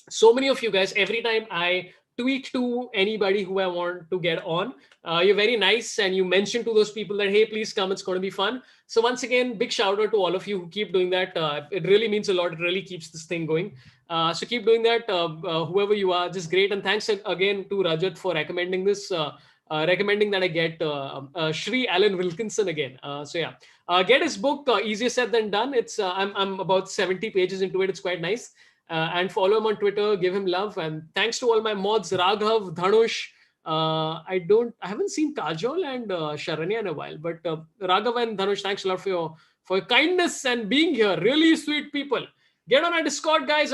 so many of you guys, every time I tweet to anybody who I want to get on, you're very nice and you mention to those people that, hey, please come, it's going to be fun. So once again, big shout out to all of you who keep doing that. It really means a lot. It really keeps this thing going. So keep doing that, whoever you are, just great. And thanks again to Rajat for recommending this, recommending that I get Shri Alan Wilkinson again. So yeah, get his book, easier said than done. It's I'm about 70 pages into it. It's quite nice. And follow him on Twitter, give him love. And thanks to all my mods, Raghav, Dhanush. I haven't seen Kajol and Sharanya in a while, but Raghav and Dhanush, thanks a lot for your kindness and being here. Really sweet people. Get on our Discord, guys.